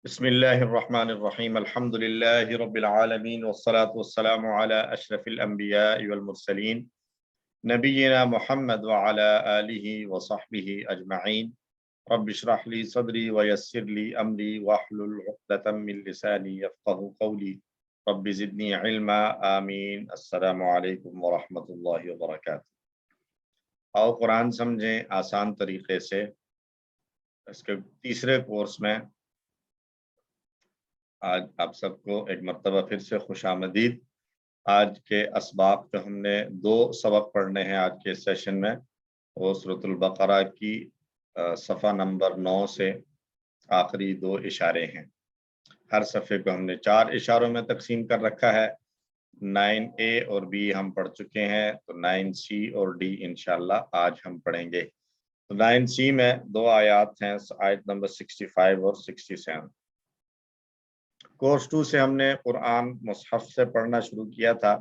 بسم اللہ الرحمن الرحیم الحمد للہ رب العالمین والصلاة والسلام علی اشرف الانبیاء والمرسلین نبینا محمد وعلی آلہ وصحبہ اجمعین رب اشرح لی صدری ویسر لی امری واحلل عقدۃ من لسانی یفقہوا قولی رب زدنی علما آمین۔ السلام علیکم ورحمۃ اللہ وبرکاتہ۔ آؤ قرآن سمجھیں آسان طریقے سے۔ اس کے تیسرے کورس میں آج آپ سب کو ایک مرتبہ پھر سے خوش آمدید۔ آج کے اسباق جو ہم نے 2 سبق پڑھنے ہیں آج کے سیشن میں، وہ سورۃ البقرہ کی صفحہ نمبر 9 سے آخری 2 اشارے ہیں۔ ہر صفحے کو ہم نے 4 اشاروں میں تقسیم کر رکھا ہے۔ 9A اور B ہم پڑھ چکے ہیں، تو 9C اور D انشاءاللہ آج ہم پڑھیں گے۔ تو 9C میں 2 آیات ہیں، آیت نمبر 65 اور 67۔ کورس 2 سے ہم نے قرآن مصحف سے پڑھنا شروع کیا تھا۔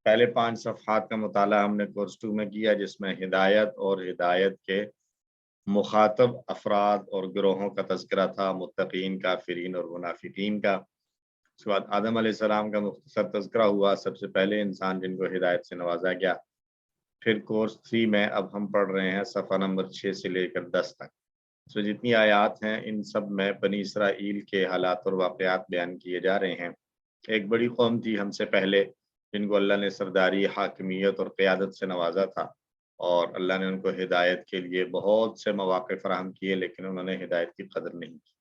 پہلے 5 صفحات کا مطالعہ ہم نے کورس 2 میں کیا، جس میں ہدایت اور ہدایت کے مخاطب افراد اور گروہوں کا تذکرہ تھا، متقین، کافرین اور منافقین کا۔ اس کے بعد آدم علیہ السلام کا مختصر تذکرہ ہوا، سب سے پہلے انسان جن کو ہدایت سے نوازا گیا۔ پھر کورس 3 میں اب ہم پڑھ رہے ہیں صفحہ نمبر 6 سے لے کر 10 تک۔ اس میں جتنی آیات ہیں ان سب میں بنی اسرائیل کے حالات اور واقعات بیان کیے جا رہے ہیں۔ ایک بڑی قوم تھی ہم سے پہلے، جن کو اللہ نے سرداری، حاکمیت اور قیادت سے نوازا تھا، اور اللہ نے ان کو ہدایت کے لیے بہت سے مواقع فراہم کیے، لیکن انہوں نے ہدایت کی قدر نہیں کی۔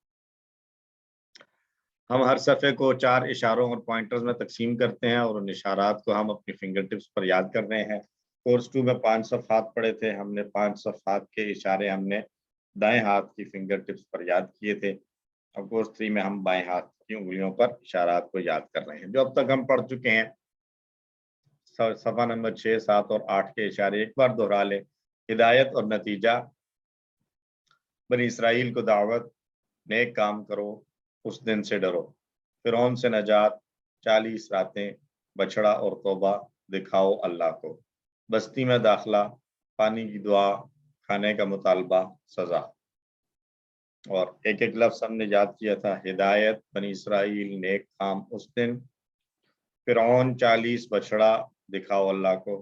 ہم ہر صفحے کو 4 اشاروں اور پوائنٹرز میں تقسیم کرتے ہیں، اور ان اشارات کو ہم اپنی فنگر ٹپس پر یاد کر رہے ہیں۔ کورس 2 میں 5 صفحات پڑھے تھے ہم نے، 5 صفحات کے اشارے ہم نے دائیں ہاتھ کی فنگر ٹپس پر یاد کیے تھے۔ اب کورس 3 میں ہم بائیں ہاتھ کی انگلیوں پر اشارات کو یاد کر رہے ہیں، جو اب تک ہم پڑھ چکے ہیں۔ صفحہ نمبر 6، 7 اور 8 کے اشارے ایک بار دہرا لیں۔ ہدایت اور نتیجہ: بنی اسرائیل کو دعوت، نیک کام کرو، اس دن سے ڈرو، فرعون سے نجات، 40 راتیں، بچڑا اور توبہ، دکھاؤ اللہ کو، بستی میں داخلہ، پانی کی دعا، کھانے کا مطالبہ، سزا۔ اور ایک ایک لفظ ہم نے یاد کیا تھا۔ ہدایت، بنی اسرائیل، نیک کام، اس دن، فرعون، 40، بچڑا، دکھاؤ اللہ کو،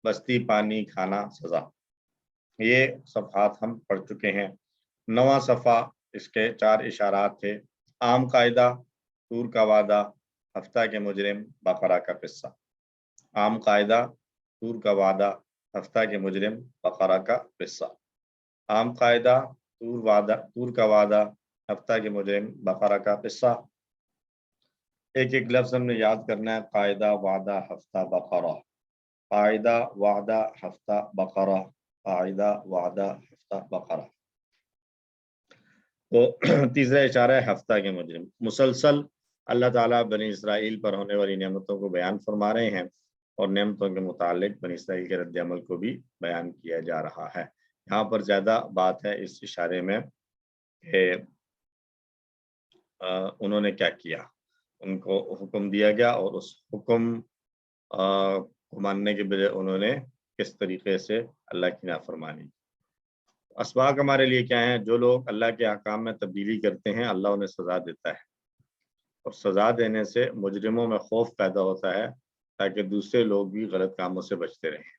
بستی، پانی، کھانا، سزا۔ یہ صفحات ہم پڑھ چکے ہیں۔ 9واں صفحہ، اس کے 4 اشارات تھے۔ عام قاعدہ، طور کا وعدہ، ہفتہ کے مجرم، بقرہ کا قصہ۔ عام قاعدہ، طور کا وعدہ، ہفتہ کے مجرم، بقرہ کا قصہ۔ عام قاعدہ، طور کا وعدہ، ہفتہ کے مجرم، بقرہ کا قصہ۔ ایک ایک لفظ ہم نے یاد کرنا ہے۔ قاعدہ، وعدہ، ہفتہ، بقرہ۔ قاعدہ، وعدہ، ہفتہ، بقرہ۔ قاعدہ، وعدہ، ہفتہ، بقرہ۔ تو تیسرا اشارہ ہے ہفتہ کے مجرم۔ مسلسل اللہ تعالیٰ بنی اسرائیل پر ہونے والی نعمتوں کو بیان فرما رہے ہیں، اور نعمتوں کے متعلق بنی اسرائیل کے رد عمل کو بھی بیان کیا جا رہا ہے۔ یہاں پر زیادہ بات ہے اس اشارے میں کہ انہوں نے کیا کیا، ان کو حکم دیا گیا، اور اس حکم کو ماننے کے بجائے انہوں نے کس طریقے سے اللہ کی نافرمانی۔ اسباق ہمارے لیے کیا ہیں؟ جو لوگ اللہ کے احکام میں تبدیلی کرتے ہیں، اللہ انہیں سزا دیتا ہے، اور سزا دینے سے مجرموں میں خوف پیدا ہوتا ہے، تاکہ دوسرے لوگ بھی غلط کاموں سے بچتے رہیں۔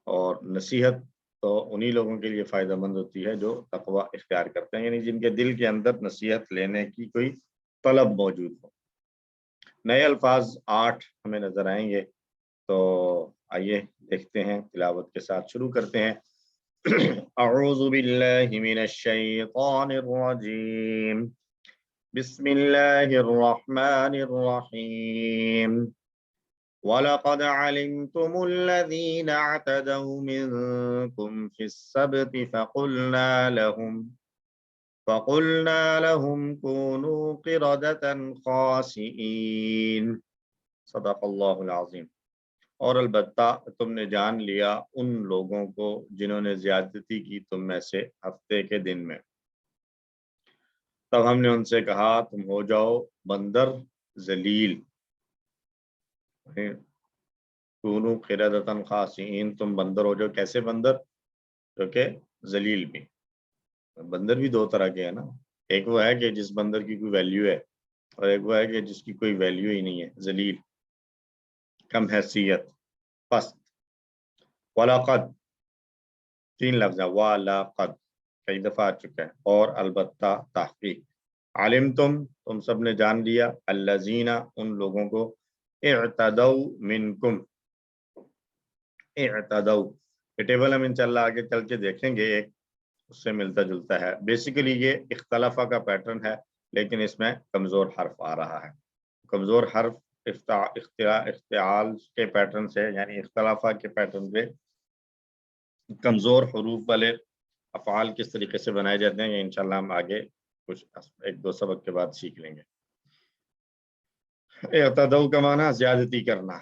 اور نصیحت تو انہی لوگوں کے لیے فائدہ مند ہوتی ہے جو تقوی اختیار کرتے ہیں، یعنی جن کے دل کے اندر نصیحت لینے کی کوئی طلب موجود ہو۔ نئے الفاظ 8 ہمیں نظر آئیں گے، تو آئیے دیکھتے ہیں، تلاوت کے ساتھ شروع کرتے ہیں۔ اعوذ باللہ من الشیطان الرجیم، بسم اللہ الرحمن الرحیم۔ وَلَقَدْ عَلِمْتُمُ الَّذِينَ اعْتَدَوْا مِنْكُمْ فِي السَّبْتِ فَقُلْنَا لَهُمْ كُونُوا قِرَدَةً خَاسِئِينَ۔ صدق اللہ العظیم۔ اور البتہ تم نے جان لیا ان لوگوں کو جنہوں نے زیادتی کی تم میں سے ہفتے کے دن میں، تب ہم نے ان سے کہا تم ہو جاؤ بندر ذلیل، کونوا قردۃ خاسئین، تم بندر ہو جاؤ۔ کیسے بندر؟ جو کہ ذلیل بھی۔ بندر بھی 2 طرح کے ہیں نا، ایک وہ ہے کہ جس بندر کی کوئی ویلیو ہے، اور ایک وہ ہے کہ جس کی کوئی ویلیو ہی نہیں ہے، ذلیل، کم حیثیت، پست۔ وَلَقَدْ 3 لفظ ہے، وَلَقَدْ کئی دفعہ آ چکا ہے، اور البتہ تحقیق، علمتم تم سب نے جان لیا، الذین ان لوگوں کو، اعتدوا منکم، اعتدوا، یہ ٹیبل ہم انشاءاللہ آگے چل کے دیکھیں گے، ایک اس سے ملتا جلتا ہے۔ بیسیکلی یہ اختلافہ کا پیٹرن ہے، لیکن اس میں کمزور حرف آ رہا ہے۔ کمزور حرف افتعال کے پیٹرن سے، یعنی اختلافہ کے پیٹرن پہ کمزور حروف والے افعال کس طریقے سے بنائے جاتے ہیں، یہ انشاءاللہ ہم آگے کچھ 1-2 سبق کے بعد سیکھ لیں گے۔ اعتدوا کا معنی زیادتی کرنا،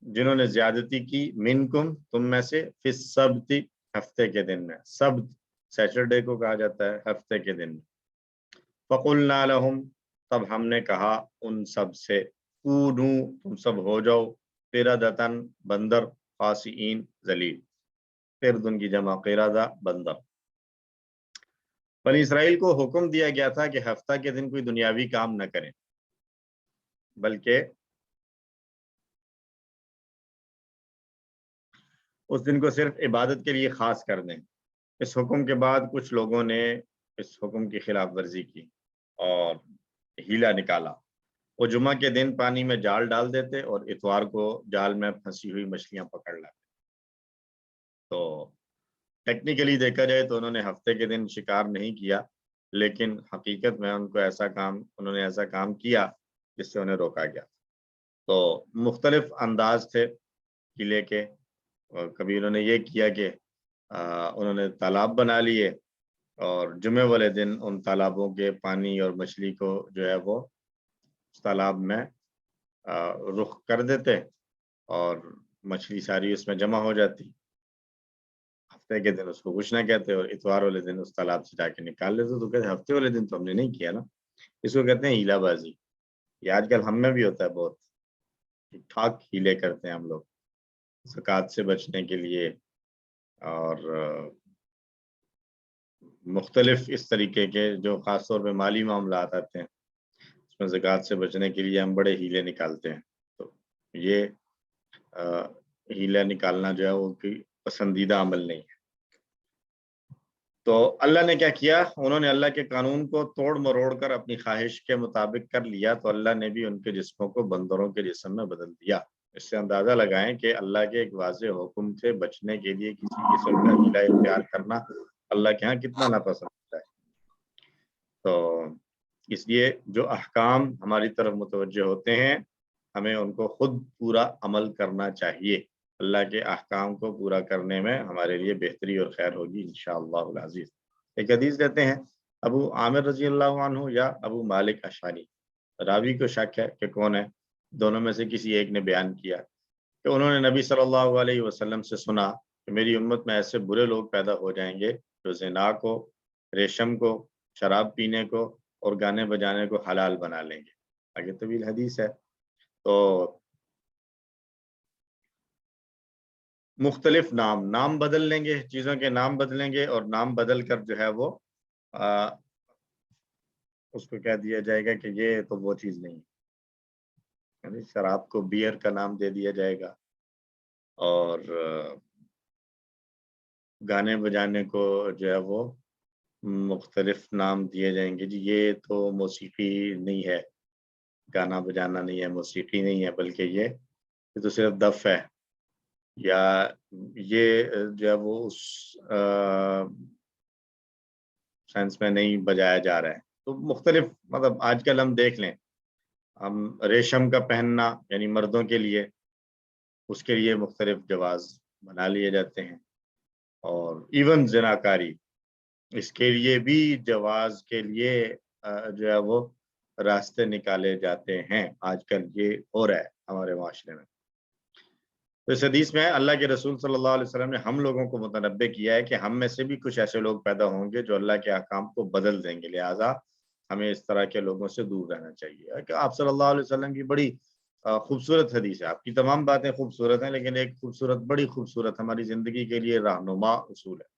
جنہوں نے زیادتی کی، منکم تم میں سے، فی السبت ہفتے کے دن میں، سبت سیٹرڈے کو کہا جاتا ہے، ہفتے کے دن میں۔ فقلنا لہم تب ہم نے کہا ان سب سے، کونو تم سب ہو جاؤ، قردۃ بندر، خاسئین ذلیل، قرد کی جمع قردہ بندر۔ بنی اسرائیل کو حکم دیا گیا تھا کہ ہفتہ کے دن کوئی دنیاوی کام نہ کریں، بلکہ اس دن کو صرف عبادت کے لیے خاص کر دیں۔ اس حکم کے بعد کچھ لوگوں نے اس حکم کی خلاف ورزی کی اور ہیلا نکالا۔ وہ جمعہ کے دن پانی میں جال ڈال دیتے اور اتوار کو جال میں پھنسی ہوئی مچھلیاں پکڑ لاتے۔ تو ٹیکنیکلی دیکھا جائے تو انہوں نے ہفتے کے دن شکار نہیں کیا، لیکن حقیقت میں انہوں نے ایسا کام کیا جس سے انہیں روکا گیا۔ تو مختلف انداز تھے ہیلے کے، کبھی انہوں نے یہ کیا کہ انہوں نے تالاب بنا لیے اور جمعے والے دن ان تالابوں کے پانی اور مچھلی کو جو ہے وہ اس تالاب میں رخ کر دیتے اور مچھلی ساری اس میں جمع ہو جاتی۔ ہفتے کے دن اس کو کچھ نہ کہتے اور اتوار والے دن اس تالاب سے جا کے نکال لیتے۔ تو کہتے ہفتے والے دن تو ہم نے نہیں کیا نا، اس کو کہتے ہیں ہیلا بازی۔ یہ آج کل ہم میں بھی ہوتا ہے، بہت ٹھیک ٹھاک ہیلے کرتے ہیں ہم لوگ زکوٰۃ سے بچنے کے لیے، اور مختلف اس طریقے کے جو خاص طور پہ مالی معاملات آتے ہیں اس میں زکوٰۃ سے بچنے کے لیے ہم بڑے ہیلے نکالتے ہیں۔ تو یہ ہیلہ نکالنا جو ہے وہ کوئی پسندیدہ عمل نہیں ہے۔ تو اللہ نے کیا کیا، انہوں نے اللہ کے قانون کو توڑ مروڑ کر اپنی خواہش کے مطابق کر لیا، تو اللہ نے بھی ان کے جسموں کو بندروں کے جسم میں بدل دیا۔ اس سے اندازہ لگائیں کہ اللہ کے ایک واضح حکم سے بچنے کے لیے کسی قسم کا ہیلہ اختیار کرنا اللہ کے ہاں کتنا ناپسند ہے۔ تو اس لیے جو احکام ہماری طرف متوجہ ہوتے ہیں ہمیں ان کو خود پورا عمل کرنا چاہیے۔ اللہ کے احکام کو پورا کرنے میں ہمارے لیے بہتری اور خیر ہوگی انشاءاللہ العزیز۔ ایک حدیث دیتے ہیں، ابو عامر رضی اللہ عنہ یا ابو مالک اشعری، راوی کو شک ہے کہ کون ہے، دونوں میں سے کسی ایک نے بیان کیا کہ انہوں نے نبی صلی اللہ علیہ وسلم سے سنا کہ میری امت میں ایسے برے لوگ پیدا ہو جائیں گے جو زنا کو، ریشم کو، شراب پینے کو اور گانے بجانے کو حلال بنا لیں گے۔ آگے طویل حدیث ہے۔ تو مختلف نام بدل لیں گے، چیزوں کے نام بدلیں گے، اور نام بدل کر جو ہے وہ اس کو کہہ دیا جائے گا کہ یہ تو وہ چیز نہیں ہے، یعنی شراب کو بیئر کا نام دے دیا جائے گا، اور گانے بجانے کو جو ہے وہ مختلف نام دیے جائیں گے، جی یہ تو موسیقی نہیں ہے، گانا بجانا نہیں ہے، موسیقی نہیں ہے، بلکہ یہ تو صرف دف ہے، یا یہ جو ہے وہ اس سینس میں نہیں بجایا جا رہا ہے۔ تو مختلف مطلب آج کل ہم دیکھ لیں، ہم ریشم کا پہننا یعنی مردوں کے لیے، اس کے لیے مختلف جواز بنا لیے جاتے ہیں، اور ایون زناکاری اس کے لیے بھی جواز کے لیے جو ہے وہ راستے نکالے جاتے ہیں۔ آج کل یہ ہو رہا ہے ہمارے معاشرے میں۔ تو اس حدیث میں اللہ کے رسول صلی اللہ علیہ وسلم نے ہم لوگوں کو متنبع کیا ہے کہ ہم میں سے بھی کچھ ایسے لوگ پیدا ہوں گے جو اللہ کے احکام کو بدل دیں گے، لہٰذا ہمیں اس طرح کے لوگوں سے دور رہنا چاہیے۔ کہ آپ صلی اللہ علیہ وسلم کی بڑی خوبصورت حدیث ہے، آپ کی تمام باتیں خوبصورت ہیں، لیکن ایک خوبصورت، بڑی خوبصورت ہماری زندگی کے لیے رہنما اصول ہے۔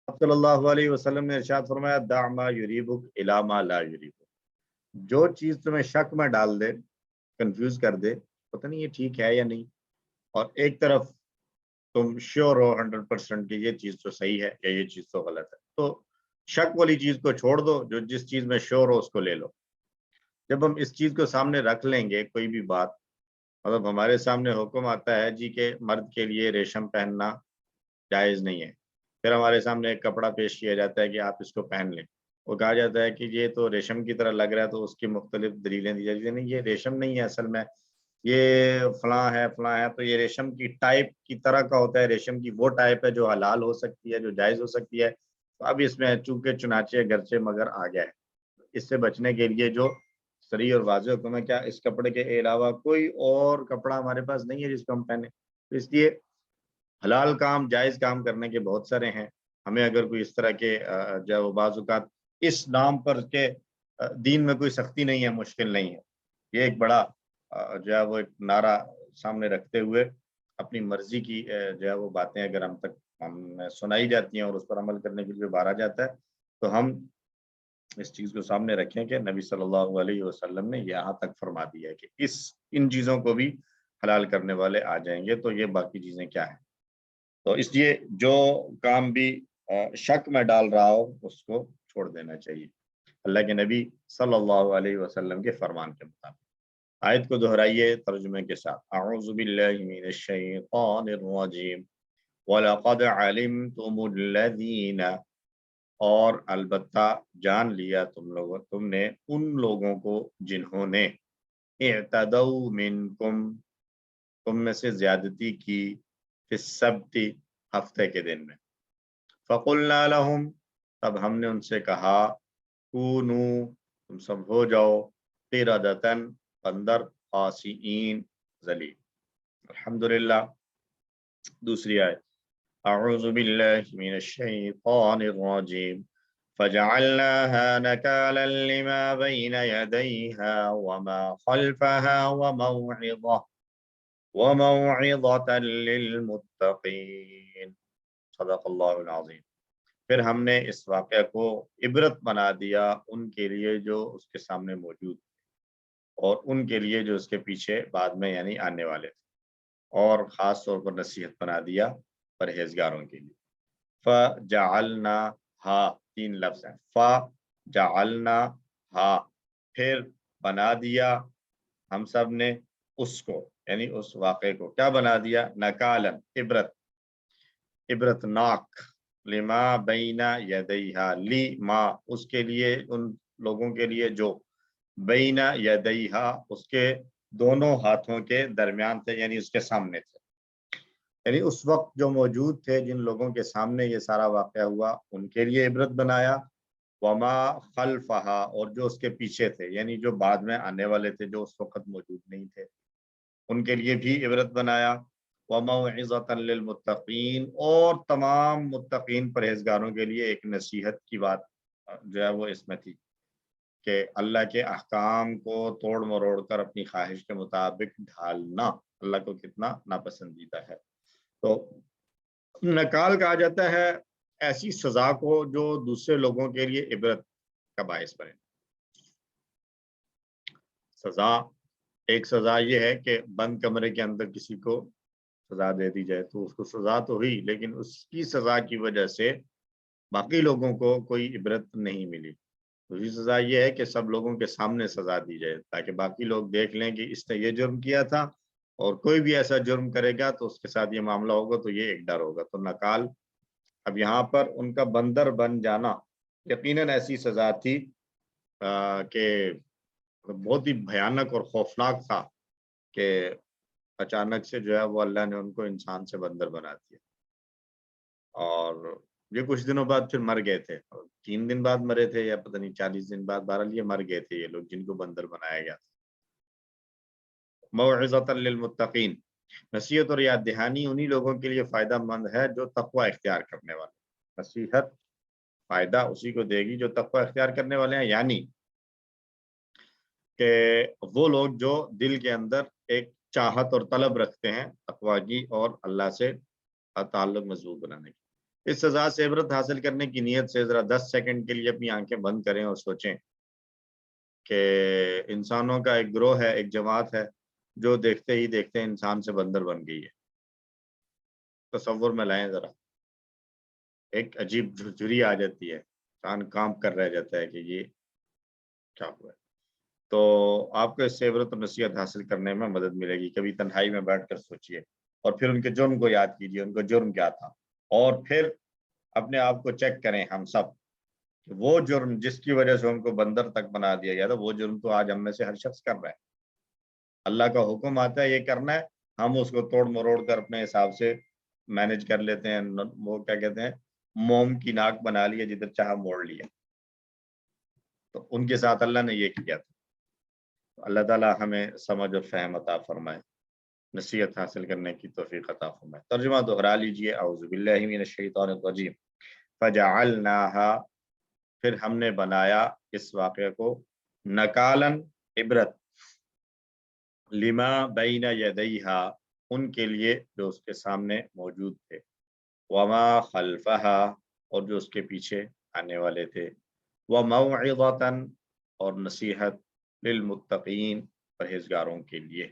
آپ صلی اللہ علیہ وسلم نے ارشاد فرمایا دع ما یریبک الی ما لا یریبک، جو چیز تمہیں شک میں ڈال دے، کنفیوز کر دے، پتہ نہیں یہ ٹھیک ہے یا نہیں، اور ایک طرف تم شیور ہو 100% کہ یہ چیز تو صحیح ہے یا یہ چیز تو غلط ہے، تو شک والی چیز کو چھوڑ دو، جو جس چیز میں شیور ہو اس کو لے لو۔ جب ہم اس چیز کو سامنے رکھ لیں گے، کوئی بھی بات، مطلب ہمارے سامنے حکم آتا ہے جی کہ مرد کے لیے ریشم پہننا جائز نہیں ہے، پھر ہمارے سامنے ایک کپڑا پیش کیا جاتا ہے کہ آپ اس کو پہن لیں، وہ کہا جاتا ہے کہ یہ تو ریشم کی طرح لگ رہا ہے، تو اس کی مختلف دلیلیں دی جاتی ہیں، نہیں یہ ریشم نہیں ہے، اصل میں یہ فلاں ہے فلاں ہے، تو یہ ریشم کی ٹائپ کی طرح کا ہوتا ہے، ریشم کی وہ ٹائپ ہے جو حلال ہو سکتی ہے، جو جائز ہو سکتی ہے، تو اب اس میں چونکہ چنانچہ گرچہ مگر آ گیا ہے، اس سے بچنے کے لیے جو صریح اور واضح حکم ہے، کیا اس کپڑے کے علاوہ کوئی اور کپڑا ہمارے پاس نہیں ہے جس کو ہم پہنے، تو اس لیے حلال کام جائز کام کرنے کے بہت سارے ہیں، ہمیں اگر کوئی اس طرح کے جو بعض اوقات اس نام پر کہ دین میں کوئی سختی نہیں ہے، مشکل نہیں ہے، یہ ایک بڑا جو ہے وہ ایک نعرہ سامنے رکھتے ہوئے اپنی مرضی کی جو ہے وہ باتیں اگر ہم تک ہم سنائی جاتی ہیں اور اس پر عمل کرنے کے لیے بارا جاتا ہے، تو ہم اس چیز کو سامنے رکھیں کہ نبی صلی اللہ علیہ وسلم نے یہاں تک فرما دیا ہے کہ ان چیزوں کو بھی حلال کرنے والے آ جائیں گے، تو یہ باقی چیزیں کیا ہیں، تو اس لیے جو کام بھی شک میں ڈال رہا ہو اس کو چھوڑ دینا چاہیے اللہ کے نبی صلی اللہ علیہ وسلم کے فرمان کے مطابق۔ آیت کو دہرائیے ترجمے کے ساتھ، اعوذ باللہ من الشیطان الرجیم وَلَقَدْ عَلِمْتُمُ الَّذِينَ، اور البتہ جان لیا تم نے ان لوگوں کو جنہوں نے اعتدوا منکم، تم میں سے زیادتی کی، فی السبت، ہفتے کے دن میں، فقلنا لہم، تب ہم نے ان سے کہا، کونو، تم سب ہو جاؤ، قردۃ، بندر، خاسئین، ذلیل۔ الحمدللہ۔ دوسری آیت، اعوذ باللہ من الشیطان الرجیم فجعلناها نكالا لما بين يديها وما خلفها وموعظة للمتقين، صدق اللہ العظیم۔ پھر ہم نے اس واقعہ کو عبرت بنا دیا ان کے لیے جو اس کے سامنے موجود تھے، اور ان کے لیے جو اس کے پیچھے بعد میں یعنی آنے والے تھے، اور خاص طور پر نصیحت بنا دیا پرہیزگاروں کے لیے۔ فَجَعَلْنَاهَا، تین لفظ ہیں، فَجَعَلْنَاهَا، پھر بنا دیا ہم سب نے اس کو، یعنی اس واقعے کو کیا بنا دیا، نکالن، عبرتناک، لما بین یدیہا، لی ما، اس کے لیے، ان لوگوں کے لیے جو بین یدیہا، اس کے دونوں ہاتھوں کے درمیان تھے، یعنی اس کے سامنے تھے، یعنی اس وقت جو موجود تھے، جن لوگوں کے سامنے یہ سارا واقعہ ہوا، ان کے لیے عبرت بنایا، وما خلفہا، اور جو اس کے پیچھے تھے، یعنی جو بعد میں آنے والے تھے، جو اس وقت موجود نہیں تھے، ان کے لیے بھی عبرت بنایا، وَمَوْعِظَةً لِّلْمُتَّقِينَ، اور تمام متقین پرہیزگاروں کے لیے ایک نصیحت کی بات جو ہے وہ اس میں تھی کہ اللہ کے احکام کو توڑ مروڑ کر اپنی خواہش کے مطابق ڈھالنا اللہ کو کتنا ناپسندیدہ ہے۔ تو نکال کہا جاتا ہے ایسی سزا کو جو دوسرے لوگوں کے لیے عبرت کا باعث بنے۔ سزا، ایک سزا یہ ہے کہ بند کمرے کے اندر کسی کو سزا دے دی جائے، تو اس کو سزا تو ہوئی، لیکن اس کی سزا کی وجہ سے باقی لوگوں کو کوئی عبرت نہیں ملی۔ دوسری سزا یہ ہے کہ سب لوگوں کے سامنے سزا دی جائے، تاکہ باقی لوگ دیکھ لیں کہ اس نے یہ جرم کیا تھا، اور کوئی بھی ایسا جرم کرے گا تو اس کے ساتھ یہ معاملہ ہوگا، تو یہ ایک ڈر ہوگا۔ تو نکال، اب یہاں پر ان کا بندر بن جانا یقیناً ایسی سزا تھی کہ بہت ہی بھیانک اور خوفناک تھا کہ اچانک سے جو ہے وہ اللہ نے ان کو انسان سے بندر بنا دیا، اور یہ کچھ دنوں بعد پھر مر گئے تھے، 3 دن بعد مرے تھے یا پتہ نہیں 40 دن بعد، بہرحال یہ مر گئے تھے یہ لوگ جن کو بندر بنایا گیا تھا۔ موعظۃ للمتقین، نصیحت اور یاد دہانی انہی لوگوں کے لیے فائدہ مند ہے جو تقوی اختیار کرنے والے، نصیحت فائدہ اسی کو دے گی جو تقوی اختیار کرنے والے ہیں، یعنی کہ وہ لوگ جو دل کے اندر ایک چاہت اور طلب رکھتے ہیں تقوی کی اور اللہ سے تعلق مضبوط بنانے کی۔ اس سزا سے عبرت حاصل کرنے کی نیت سے ذرا 10 سیکنڈ کے لیے اپنی آنکھیں بند کریں اور سوچیں کہ انسانوں کا ایک گروہ ہے، ایک جماعت ہے جو دیکھتے ہی دیکھتے انسان سے بندر بن گئی ہے۔ تصور میں لائیں ذرا، ایک عجیب جھرجھری آ جاتی ہے، انسان کام کر رہ جاتا ہے کہ یہ کیا ہوا ہے۔ تو آپ کو اس سے عبرت و نصیحت حاصل کرنے میں مدد ملے گی۔ کبھی تنہائی میں بیٹھ کر سوچئے اور پھر ان کے جرم کو یاد کیجئے، ان کا جرم کیا تھا، اور پھر اپنے آپ کو چیک کریں ہم سب کہ وہ جرم جس کی وجہ سے ان کو بندر تک بنا دیا گیا تھا، وہ جرم تو آج ہم میں سے ہر شخص کر رہا ہے۔ اللہ کا حکم آتا ہے یہ کرنا ہے، ہم اس کو توڑ مروڑ کر اپنے حساب سے مینج کر لیتے ہیں، وہ کیا کہتے ہیں، موم کی ناک بنا لیا، جدھر چاہا موڑ لیا۔ تو ان کے ساتھ اللہ نے یہ کیا تھا۔ اللہ تعالیٰ ہمیں سمجھ اور فہم عطا فرمائے، نصیحت حاصل کرنے کی توفیق عطا فرمائے۔ ترجمہ دوہرا لیجئے، اعوذ باللہ من الشیطان الرجیم، فجعلناها، پھر ہم نے بنایا اس واقعے کو، نکالن، عبرت، لما بین یدیہا، ان کے لیے جو اس کے سامنے موجود تھے، وما خلفہا، اور جو اس کے پیچھے آنے والے تھے، وموعظۃ، اور نصیحت، للمتقین، پرہیزگاروں کے لیے۔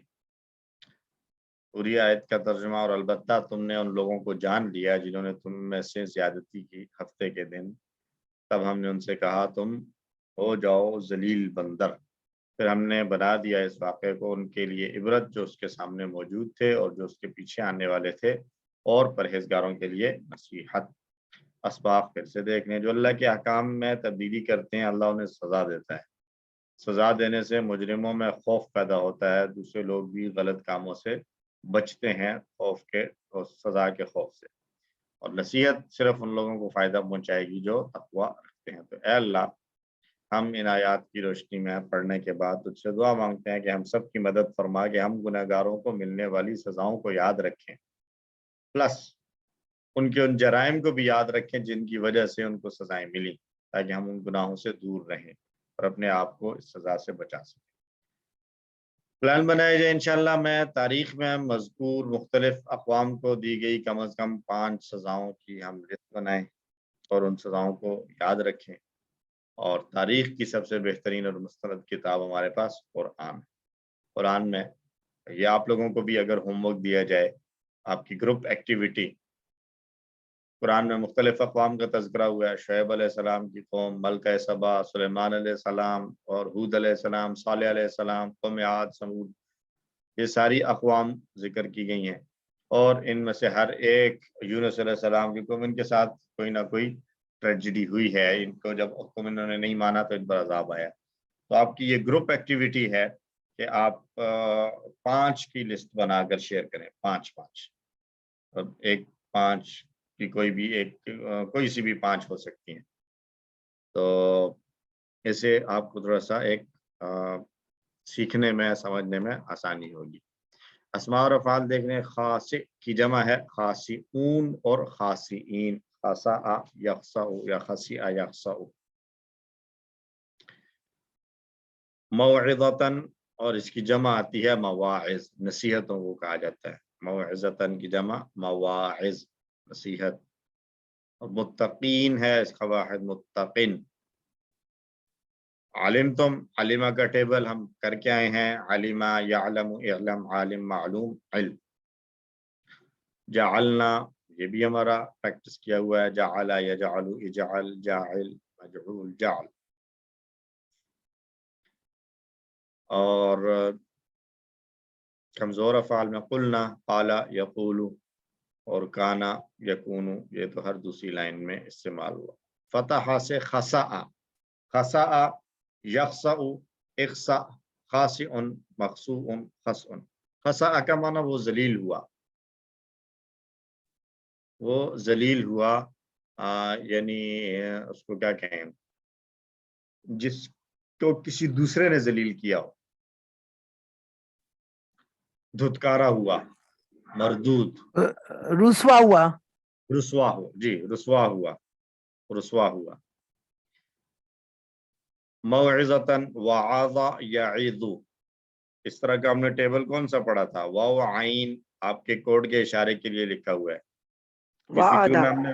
پوری آیت کا ترجمہ، اور البتہ تم نے ان لوگوں کو جان لیا جنہوں نے تم میں سے زیادتی کی ہفتے کے دن، تب ہم نے ان سے کہا تم ہو جاؤ ذلیل بندر، پھر ہم نے بنا دیا اس واقعے کو ان کے لیے عبرت جو اس کے سامنے موجود تھے اور جو اس کے پیچھے آنے والے تھے، اور پرہیزگاروں کے لیے نصیحت۔ اسباق پھر سے دیکھنے، جو اللہ کے احکام میں تبدیلی کرتے ہیں اللہ انہیں سزا دیتا ہے۔ سزا دینے سے مجرموں میں خوف پیدا ہوتا ہے، دوسرے لوگ بھی غلط کاموں سے بچتے ہیں خوف کے اور سزا کے خوف سے، اور نصیحت صرف ان لوگوں کو فائدہ پہنچائے گی جو تقویٰ رکھتے ہیں۔ تو اے اللہ، ہم ان آیات کی روشنی میں پڑھنے کے بعد تجھ سے دعا مانگتے ہیں کہ ہم سب کی مدد فرما کہ ہم گناہگاروں کو ملنے والی سزاؤں کو یاد رکھیں، پلس ان کے ان جرائم کو بھی یاد رکھیں جن کی وجہ سے ان کو سزائیں ملی، تاکہ ہم ان گناہوں سے دور رہیں اور اپنے آپ کو اس سزا سے بچا سکیں۔ پلان بنایا جائے انشاءاللہ میں تاریخ میں مذکور مختلف اقوام کو دی گئی کم از کم 5 سزاؤں کی ہم لسٹ بنائیں اور ان سزاؤں کو یاد رکھیں، اور تاریخ کی سب سے بہترین اور مستند کتاب ہمارے پاس قرآن ہے۔ قرآن میں یہ آپ لوگوں کو بھی اگر ہوم ورک دیا جائے، آپ کی گروپ ایکٹیویٹی، قرآن میں مختلف اقوام کا تذکرہ ہوا ہے، شعیب علیہ السلام کی قوم، ملکہ سبا، سلیمان علیہ السلام اور ہود علیہ السلام، صالح علیہ السلام، قوم عاد، سمود، یہ ساری اقوام ذکر کی گئی ہیں، اور ان میں سے ہر ایک، یونس علیہ السلام کی قوم، ان کے ساتھ کوئی نہ کوئی ٹریجڈی ہوئی ہے، ان کو جب حکم انہوں نے نہیں مانا تو ان پر عذاب آیا۔ تو آپ کی یہ گروپ ایکٹیویٹی ہے کہ آپ 5 کی لسٹ بنا کر شیئر کریں، 5 اور ایک 5 کی کوئی بھی ایک کوئی سی بھی 5 ہو سکتی ہیں، تو اسے آپ کو تھوڑا سا ایک سیکھنے میں سمجھنے میں آسانی ہوگی۔ اسماء اور افعال دیکھنے، خاص کی جمع ہے خاصئون اور خاصئین، خاصا یخصا یا خسیع یخصا۔ موعظتن، اور اس کی جمع آتی ہے مواعظ، نصیحتوں کو کہا جاتا ہے، موعظتن کی جمع مواعظ، نصیحت، اور متقین ہے اس کا واحد متقن۔ علمتم، علمہ کا ٹیبل ہم کر کے آئے ہیں، علمہ، یعلم، اعلم، عالم، معلوم، علم۔ جعلنا، یہ بھی ہمارا پریکٹس کیا ہوا ہے، جعل، یجعل، اجعل، جاعل، مجعول، جعل۔ اور کمزور افعال میں قلنا، قالا، یقولو، اور کانا، یکونو، یہ تو ہر دوسری لائن میں استعمال ہوا۔ فتح سے خسا، خسا، یخسا، اخسا، خاسئ، مخسوء، خسء۔ خسا کا معنی وہ ذلیل ہوا، وہ ذلیل ہوا، یعنی اس کو کیا کہیں، جس کو کسی دوسرے نے ذلیل کیا ہو، دھتکارا ہوا، مردود، رسوا ہوا، رسوا ہو، جی رسوا ہوا، رسوا ہوا۔ موعظتاً، وعظ، یعظ، اس طرح کا ہم نے ٹیبل کون سا پڑھا تھا، واو عین آپ کے کوڈ کے اشارے کے لیے لکھا ہوا ہے۔ اسی کیوں میں ہم نے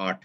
8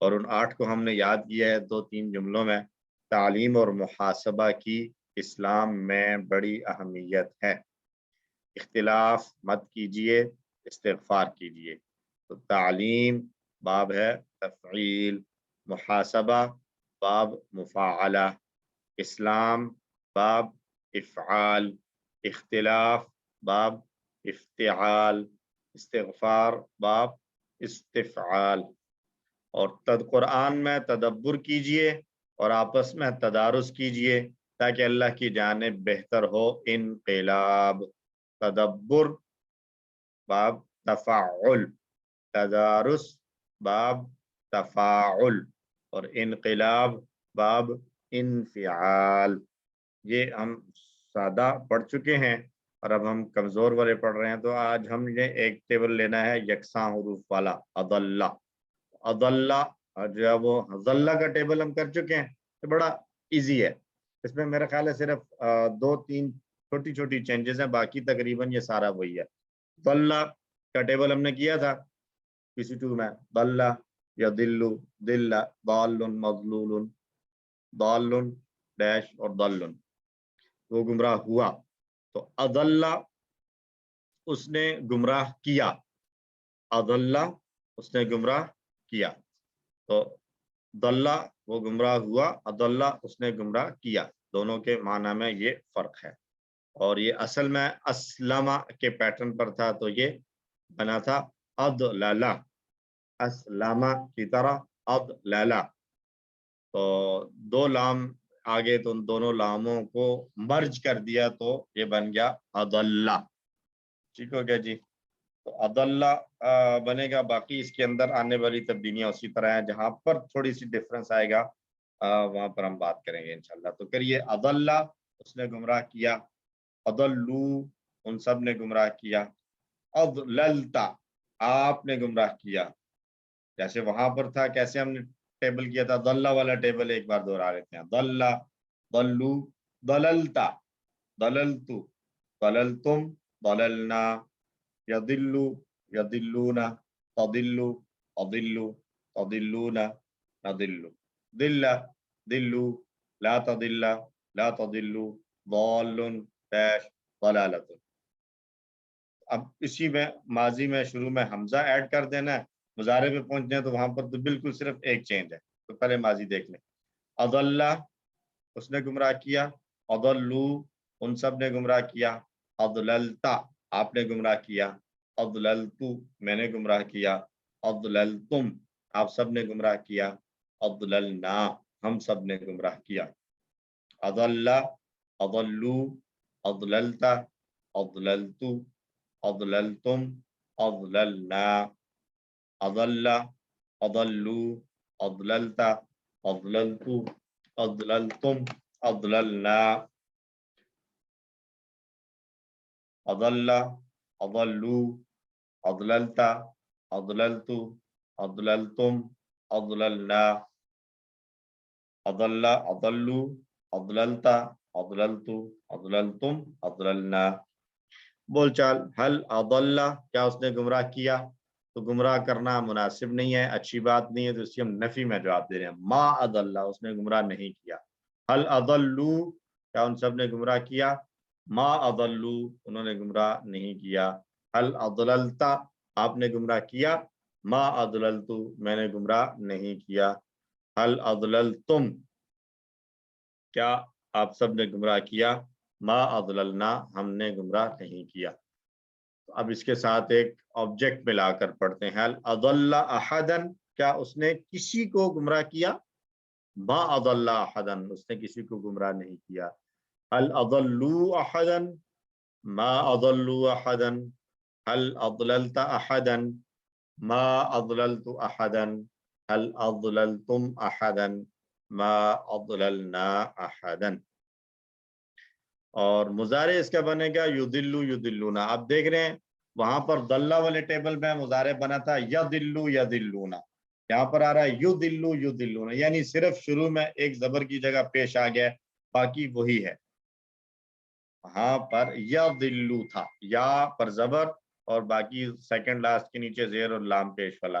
اور ان 8 کو ہم نے یاد کیا ہے 2-3 جملوں میں. تعلیم اور محاسبہ کی اسلام میں بڑی اہمیت ہے. اختلاف مت کیجیے، استغفار کیجیے. تو تعلیم باب ہے تفعیل، محاسبہ باب مفاعلہ، اسلام باب افعال، اختلاف باب افتعال، استغفار باب استفعال. اور قرآن میں تدبر کیجئے اور آپس میں تدارس کیجئے تاکہ اللہ کی جانب بہتر ہو. انقلاب، تدبر باب تفاعل، تدارس باب تفاعل، اور انقلاب باب انفعال. یہ ہم سادہ پڑھ چکے ہیں اور اب ہم کمزور والے پڑھ رہے ہیں. تو آج ہم نے ایک ٹیبل لینا ہے یکساں حروف والا، اضلہ. اضلہ اور جو ہے وہ ضلع کا ٹیبل ہم کر چکے ہیں. یہ بڑا ایزی ہے. اس میں میرا خیال ہے صرف 2-3 چھوٹی چھوٹی چینجز ہیں، باقی تقریباً یہ سارا وہی ہے. ضلع کا ٹیبل ہم نے کیا تھا PC2 میں. ضلع یضل، ضل، ضال، مضلول، ضال ڈیش اور ضل، وہ گمراہ ہوا. تو اضلہ اس نے گمراہ کیا، اضلہ اس نے گمراہ کیا. تو ضلع وہ گمراہ ہوا، اضلہ اس نے گمراہ کیا. دونوں کے معنی میں یہ فرق ہے. اور یہ اصل میں اسلمہ کے پیٹرن پر تھا، تو یہ بنا تھا اضللہ، اسلمہ کی طرح اضللہ. تو 2 لام آگے، تو ان دونوں لاموں کو مرج کر دیا تو یہ بن گیا اضلہ. ٹھیک ہو گیا جی. تو اضلہ بنے گا. باقی اس کے اندر آنے والی تبدیلیاں اسی طرح ہیں، جہاں پر تھوڑی سی ڈفرنس آئے گا وہاں پر ہم بات کریں گے انشاءاللہ. تو کریے اضلہ اس نے گمراہ کیا، اضلو ان سب نے گمراہ کیا، اضللتا آپ نے گمراہ کیا. جیسے وہاں پر تھا کیسے ہم نے ٹیبل کیا تھا، ضلع والا ٹیبل ایک بار دوہرا لیتے ہیں. ضلع، ضلو، ضللتا، ضللتو، ضللتم، ضللنا، یضل، یضلون، تضل، اضل، تضلون، نضل، ضل، ضلو، لا تضل، لا تضلوا، ضال ڈیش ضلالۃ. اب اسی میں ماضی میں شروع میں حمزہ ایڈ کر دینا ہے. مضارع پہ پہنچنے ہیں تو وہاں پر تو بالکل صرف ایک چینج ہے. تو پہلے ماضی دیکھ لیں. اضلہ اس نے گمراہ کیا، اضلو ان سب نے گمراہ کیا، اضللتا آپ نے گمراہ کیا، اضللتو میں نے گمراہ کیا، اضللتم آپ سب نے گمراہ کیا، اضللنا ہم سب نے گمراہ کیا. اضل، اضلو، اضللتا، اضللتو، اضللتم، اضللنا، اضل، اضلو، اضللتا، اضللتو، اضللتم، اضللنا، اضل، اضلو، اضللتا، اضللتو، اضللتم، اضللنا، اضل، اضلو، اضللتا، اضللتو، اضللتم، اضللنا. بول چال حل اضل، کیا اس نے گمراہ کیا؟ تو گمراہ کرنا مناسب نہیں ہے، اچھی بات نہیں ہے، تو اس کی ہم نفی میں جواب دے رہے ہیں. ما اضل اس نے گمراہ نہیں کیا. حل اضلو کیا ان سب نے گمراہ کیا؟ ما اضلو انہوں نے گمراہ نہیں کیا. حل اضللتا آپ نے گمراہ کیا؟ ما اضللتو میں نے گمراہ نہیں کیا. حل اضللتم کیا آپ سب نے گمراہ کیا؟ ما اضللنا ہم نے گمراہ نہیں کیا. اب اس کے ساتھ ایک آبجیکٹ ملا کر پڑھتے ہیں. حل اضل احدا کیا اس نے کسی کو گمراہ کیا؟ ما اضل احدا اس نے کسی کو گمراہ نہیں کیا. حل اضلوا احدا ما اضلوا احدا. حل اضللت احدا ما اضللت احدا. حل اضللتم احدا ما اضللنا احدا. اور مضارع اس کا بنے گا یضلو یضلون. آپ دیکھ رہے ہیں وہاں پر ضلع والے ٹیبل میں مضارع بنا تھا یضلو یضلون، یہاں پر آ رہا ہے یضلو یضلون، یعنی صرف شروع میں ایک زبر کی جگہ پیش آ گیا، باقی وہی ہے. وہاں پر یضلو تھا، یا پر زبر اور باقی سیکنڈ لاسٹ کے نیچے زیر اور لام پیش والا.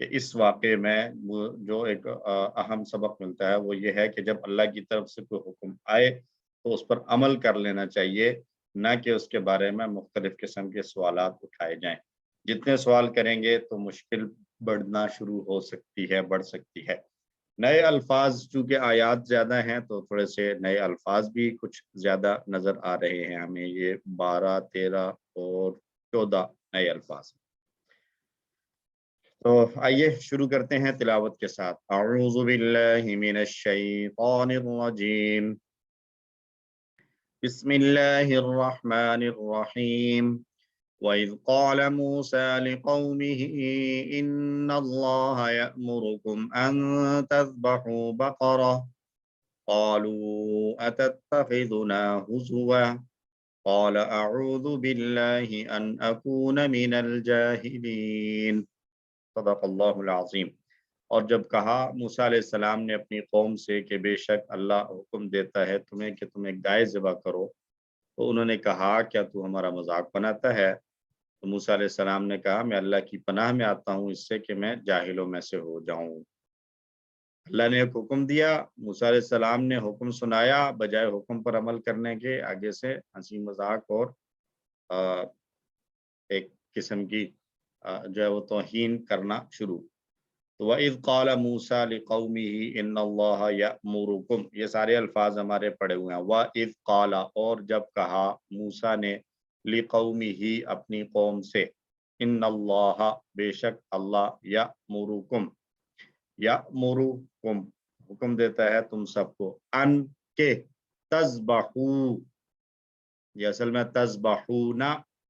کہ اس واقعے میں جو ایک اہم سبق ملتا ہے وہ یہ ہے کہ جب اللہ کی طرف سے کوئی حکم آئے تو اس پر عمل کر لینا چاہیے، نہ کہ اس کے بارے میں مختلف قسم کے سوالات اٹھائے جائیں۔ جتنے سوال کریں گے تو مشکل بڑھنا شروع ہو سکتی ہے، بڑھ سکتی ہے۔ نئے الفاظ چونکہ آیات زیادہ ہیں تو تھوڑے سے نئے الفاظ بھی کچھ زیادہ نظر آ رہے ہیں ہمیں، یہ 12، 13 اور 14 نئے الفاظ۔ تو آئیے شروع کرتے ہیں تلاوت کے ساتھ۔ اعوذ باللہ من الشیطان الرجیم، بسم اللہ الرحمن الرحیم۔ وَإِذْ قَالَ مُوسَى لِقَوْمِهِ إِنَّ اللَّهَ يَأْمُرُكُمْ أَن تَذْبَحُوا بَقَرَةً قَالُوا أَتَتَّخِذُنَا هُزُوًا قَالَ أَعُوذُ بِاللَّهِ أَنْ أَكُونَ مِنَ الْجَاهِلِينَ۔ صدق اللہ العظیم۔ اور جب کہا موسیٰ علیہ السلام نے اپنی قوم سے کہ بے شک اللہ حکم دیتا ہے تمہیں کہ تم ایک گائے ذبح کرو، تو انہوں نے کہا کیا تو ہمارا مذاق بناتا ہے؟ تو موسیٰ علیہ السلام نے کہا میں اللہ کی پناہ میں آتا ہوں اس سے کہ میں جاہلوں میں سے ہو جاؤں۔ اللہ نے ایک حکم دیا، موسیٰ علیہ السلام نے حکم سنایا، بجائے حکم پر عمل کرنے کے آگے سے ہنسی مذاق اور ایک قسم کی جو ہے وہ توہین کرنا شروع۔ تو وَإِذْ قَالَ مُوسَى لِقَوْمِهِ إِنَّ اللَّهَ يَأْمُرُكُمْ، یہ سارے الفاظ ہمارے پڑے ہوئے ہیں۔ وَإِذْ قَالَ، اور جب کہا موسیٰ نے، لِقَوْمِهِ اپنی قوم سے، إِنَّ اللَّهَ بے شک اللہ، يَأْمُرُكُمْ يَأْمُرُكُمْ حکم دیتا ہے تم سب کو، ان کے تذبحوا، یہ اصل میں تذبحون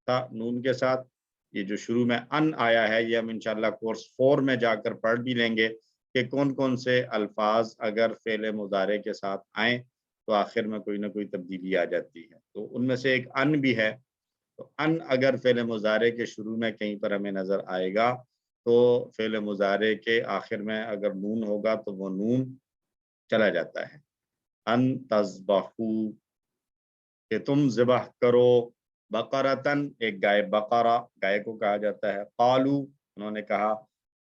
تھا نون کے ساتھ، یہ جو شروع میں ان آیا ہے یہ ہم انشاءاللہ کورس 4 میں جا کر پڑھ بھی لیں گے کہ کون کون سے الفاظ اگر فعل مضارع کے ساتھ آئیں تو آخر میں کوئی نہ کوئی تبدیلی آ جاتی ہے، تو ان میں سے ایک ان بھی ہے۔ تو ان اگر فعل مضارع کے شروع میں کہیں پر ہمیں نظر آئے گا تو فعل مضارع کے آخر میں اگر نون ہوگا تو وہ نون چلا جاتا ہے۔ ان تذبحوا کہ تم ذبح کرو، بقرتن ایک گائے، بقرہ گائے کو کہا جاتا ہے۔ قالو انہوں نے کہا،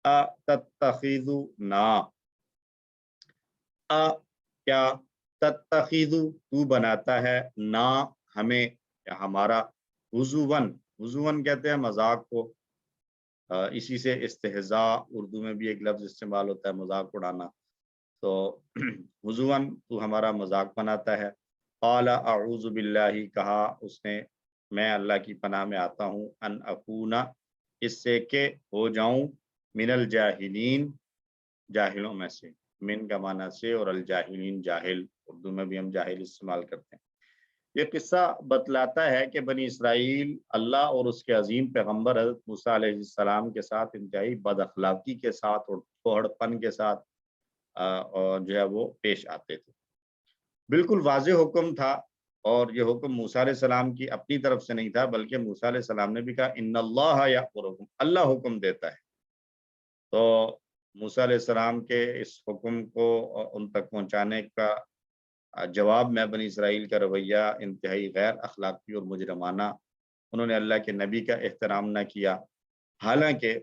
اتتخذنا کیا، تتخذو تو بناتا ہے، نا ہمیں یا ہمارا، ہزون ہزون کہتے ہیں مذاق کو، اسی سے استہزاء اردو میں بھی ایک لفظ استعمال ہوتا ہے مذاق اڑانا، تو ہزون تو ہمارا مذاق بناتا ہے۔ قال اعوذ باللہ کہا اس نے میں اللہ کی پناہ میں آتا ہوں، ان اکونا اس سے کہ ہو جاؤں، من الجاہلین جاہلوں میں سے، من کا معنی سے اور الجاہلین جاہل، اردو میں بھی ہم جاہل استعمال کرتے ہیں۔ یہ قصہ بتلاتا ہے کہ بنی اسرائیل اللہ اور اس کے عظیم پیغمبر حضرت موسیٰ علیہ السلام کے ساتھ انتہائی بد اخلاقی کے ساتھ اور پھوڑ پن کے ساتھ اور جو ہے وہ پیش آتے تھے۔ بالکل واضح حکم تھا، اور یہ حکم موسیٰ علیہ السلام کی اپنی طرف سے نہیں تھا بلکہ موسیٰ علیہ السلام نے بھی کہا ان اللہ یأمرکم، اللہ حکم دیتا ہے۔ تو موسیٰ علیہ السلام کے اس حکم کو ان تک پہنچانے کا جواب میں بنی اسرائیل کا رویہ انتہائی غیر اخلاقی اور مجرمانہ، انہوں نے اللہ کے نبی کا احترام نہ کیا، حالانکہ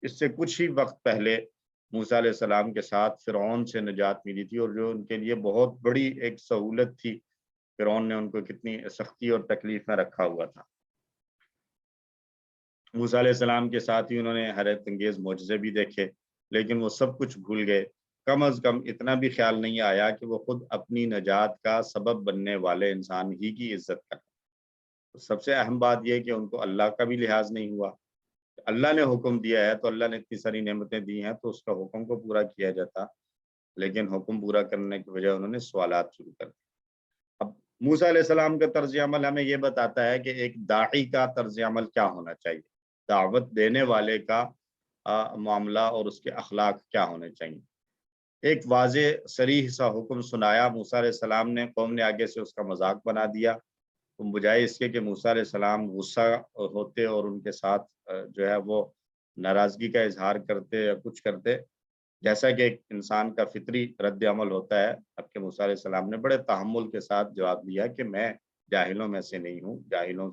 اس سے کچھ ہی وقت پہلے موسیٰ علیہ السلام کے ساتھ فرعون سے نجات ملی تھی، اور جو ان کے لیے بہت بڑی ایک سہولت تھی، فرعون نے ان کو کتنی سختی اور تکلیف میں رکھا ہوا تھا۔ موسیٰ علیہ السلام کے ساتھ ہی انہوں نے حیرت انگیز معجزے بھی دیکھے، لیکن وہ سب کچھ بھول گئے، کم از کم اتنا بھی خیال نہیں آیا کہ وہ خود اپنی نجات کا سبب بننے والے انسان ہی کی عزت کریں۔ سب سے اہم بات یہ کہ ان کو اللہ کا بھی لحاظ نہیں ہوا، اللہ نے حکم دیا ہے تو اللہ نے اتنی ساری نعمتیں دی ہیں تو اس کا حکم کو پورا کیا جاتا، لیکن حکم پورا کرنے کی بجائے انہوں نے سوالات شروع کر دیے۔ اب موسیٰ علیہ السلام کا طرز عمل ہمیں یہ بتاتا ہے کہ ایک داعی کا طرز عمل کیا ہونا چاہیے، دعوت دینے والے کا معاملہ اور اس کے اخلاق کیا ہونے چاہیے۔ ایک واضح صریح سا حکم سنایا موسیٰ علیہ السلام نے، قوم نے آگے سے اس کا مذاق بنا دیا، تم بجائے اس کے کہ موسیٰ علیہ السلام غصہ ہوتے اور ان کے ساتھ جو ہے وہ ناراضگی کا اظہار کرتے یا کچھ کرتے، جیسا کہ ایک انسان کا فطری رد عمل ہوتا ہے، اب کہ موسیٰ علیہ السلام نے بڑے تحمل کے ساتھ جواب دیا کہ میں جاہلوں میں سے نہیں ہوں، جاہلوں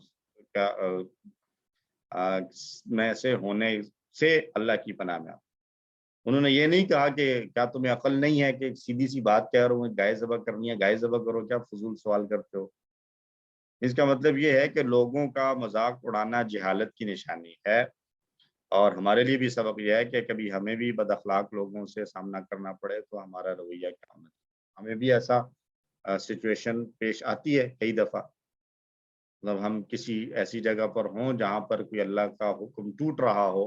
کا میں سے ہونے سے اللہ کی پناہ میں آؤں۔ انہوں نے یہ نہیں کہا کہ کیا تمہیں عقل نہیں ہے کہ سیدھی سی بات کہہ رہا ہوں گائے ذبح کرنی ہے گائے ذبح کرو، کیا فضول سوال کرتے ہو؟ اس کا مطلب یہ ہے کہ لوگوں کا مذاق اڑانا جہالت کی نشانی ہے، اور ہمارے لیے بھی سبق یہ ہے کہ کبھی ہمیں بھی بد اخلاق لوگوں سے سامنا کرنا پڑے تو ہمارا رویہ کیا ہونا چاہیے۔ ہمیں بھی ایسا سچویشن پیش آتی ہے کئی دفعہ، مطلب ہم کسی ایسی جگہ پر ہوں جہاں پر کوئی اللہ کا حکم ٹوٹ رہا ہو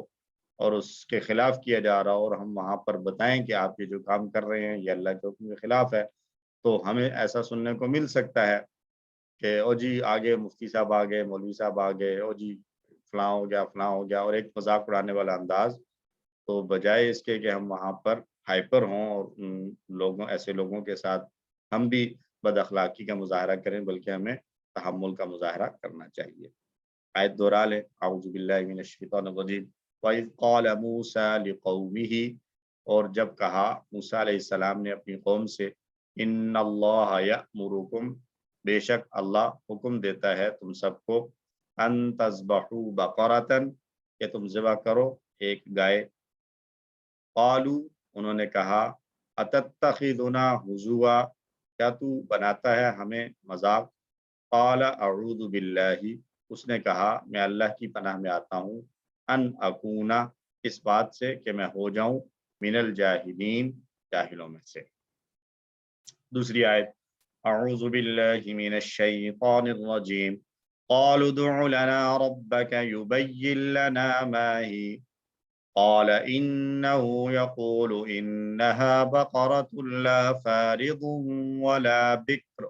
اور اس کے خلاف کیا جا رہا ہو، اور ہم وہاں پر بتائیں کہ آپ یہ جو کام کر رہے ہیں یہ اللہ کے حکم کے خلاف ہے، تو ہمیں ایسا سننے کو مل سکتا ہے کہ او جی آگے مفتی صاحب آ گئے، مولوی صاحب آ گئے، او جی فلاں ہو گیا فلاں ہو گیا، اور ایک مذاق اڑانے والا انداز۔ تو بجائے اس کے کہ ہم وہاں پر ہائپر ہوں اور لوگوں ایسے لوگوں کے ساتھ ہم بھی بد اخلاقی کا مظاہرہ کریں، بلکہ ہمیں تحمل کا مظاہرہ کرنا چاہیے۔ آیت دورا لیں، اعوذ باللہ من الشیطان الرجیم۔ وَإِذْ قَالَ مُوسَىٰ لِقَوْمِهِ، اور جب کہا موسیٰ علیہ السلام نے اپنی قوم سے، ان اللہ یأمرکم، بے شک اللہ حکم دیتا ہے تم سب کو، ان تذبحوا بقرۃ، کہ تم ذبح کرو ایک گائے۔ قالوا، انہوں نے کہا، اتتخذنا ہزوا، کیا تو بناتا ہے ہمیں مذاق؟ قال اعوذ باللہ، اس نے کہا میں اللہ کی پناہ میں آتا ہوں، ان اکونا، اس بات سے کہ میں ہو جاؤں، من الجاہلین، جاہلوں میں سے۔ دوسری آیت، اعوذ باللہ من الشیطان الرجیم، قالوا ادع لنا ربك يبين لنا ما هي، قال إنه يقول إنها بقرة لا فارض ولا بكر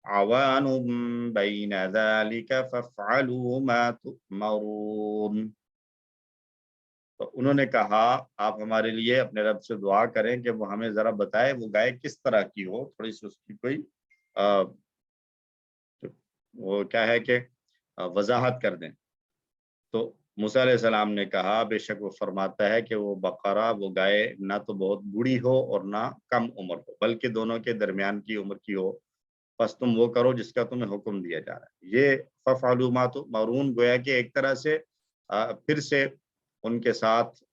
عوان بين ذلك فافعلوا ما تؤمرون۔ تو انہوں نے کہا آپ ہمارے لیے اپنے رب سے دعا کریں کہ وہ ہمیں ذرا بتائے وہ گائے کس طرح کی ہو، تھوڑی سی اس کی کوئی وہ کیا ہے کہ وضاحت کر دیں۔ تو موسیٰ علیہ السلام نے کہا بے شک وہ فرماتا ہے کہ وہ بقرہ، وہ گائے نہ تو بہت بوڑھی ہو اور نہ کم عمر ہو، بلکہ دونوں کے درمیان کی عمر کی ہو، بس تم وہ کرو جس کا تمہیں حکم دیا جا رہا ہے۔ یہ فَفْعَلُوا مَا تُؤْمَرُونَ گویا کہ ایک طرح سے پھر سے ان کے ساتھ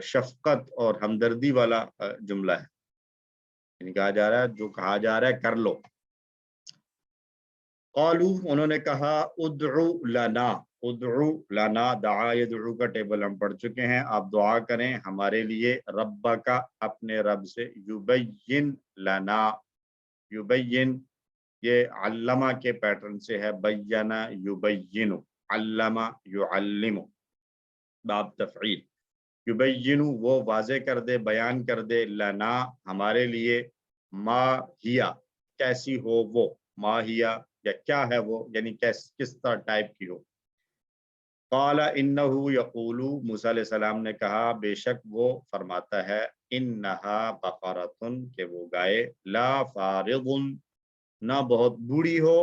شفقت اور ہمدردی والا جملہ ہے، یعنی کہا جا رہا ہے جو کہا جا رہا ہے کر لو۔ قالوا، انہوں نے کہا ادعو لنا، ادعو لنا، دعا یدعو کا ٹیبل ہم پڑھ چکے ہیں، آپ دعا کریں ہمارے لیے، رب کا، اپنے رب سے، یبین لنا، یبین یہ علمہ کے پیٹرن سے ہے، بینا یبین، علمہ یعلم، باب تفعیل، یبین وہ واضح کر دے، بیان کر دے، لنا ہمارے لیے، ما ہیا کیسی ہو وہ، ما ہیا یا کیا ہے وہ، یعنی کس طرح ٹائپ کی ہو۔ قال انہ یقول، موسیٰ علیہ السلام نے کہا بے شک وہ فرماتا ہے، انہا بقرۃ، کہ وہ گائے، لا فارض، نہ بہت بوڑھی ہو،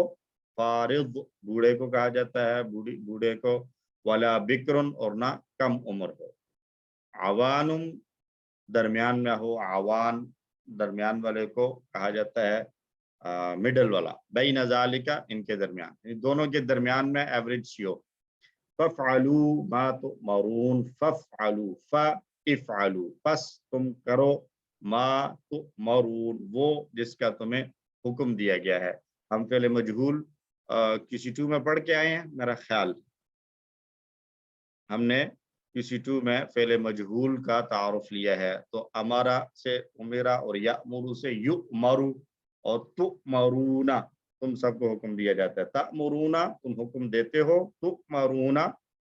فارض بوڑھے کو کہا جاتا ہے، بوڑھے کو، ولا بکر، اور نہ کم عمر ہو، عوان درمیان میں ہو، عوان درمیان والے کو کہا جاتا ہے مڈل والا، بین ذالک ان کے درمیان، دونوں کے درمیان میں ایوریج سی ہو۔ فَافْعَلُوا مَا تُؤْمَرُونَ، فَافْعَلُوا، فَافْعَلُوا، پس تم کرو، ما تُؤْمَرُونَ وہ جس کا تمہیں حکم دیا گیا ہے۔ ہم فعل مجہول کسی ٹو میں پڑھ کے آئے ہیں میرا خیال، ہم نے کسی ٹو میں فعل مجہول کا تعارف لیا ہے، تو امارا سے امیرا اور یأمرو سے یؤمرو اور تؤمرونا تم سب کو حکم دیا جاتا ہے، تأمرونا تم حکم دیتے ہو، تؤمرونا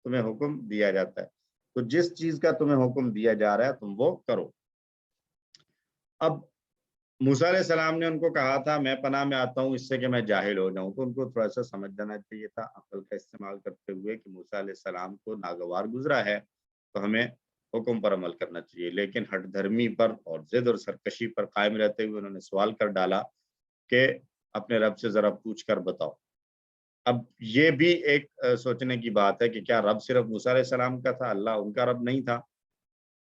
تمہیں حکم دیا جاتا ہے، تو جس چیز کا تمہیں حکم دیا جا رہا ہے تم وہ کرو۔ اب موسیٰ علیہ السلام نے ان کو کہا تھا میں پناہ میں آتا ہوں اس سے کہ میں جاہل ہو جاؤں، تو ان کو تھوڑا سا سمجھ جانا چاہیے تھا عقل کا استعمال کرتے ہوئے کہ موسیٰ علیہ السلام کو ناگوار گزرا ہے تو ہمیں حکم پر عمل کرنا چاہیے، لیکن ہٹ دھرمی پر اور ضد اور سرکشی پر قائم رہتے ہوئے انہوں نے سوال کر ڈالا کہ اپنے رب سے ذرا پوچھ کر بتاؤ۔ اب یہ بھی ایک سوچنے کی بات ہے کہ کیا رب صرف موسیٰ علیہ السلام کا تھا، اللہ ان کا رب نہیں تھا؟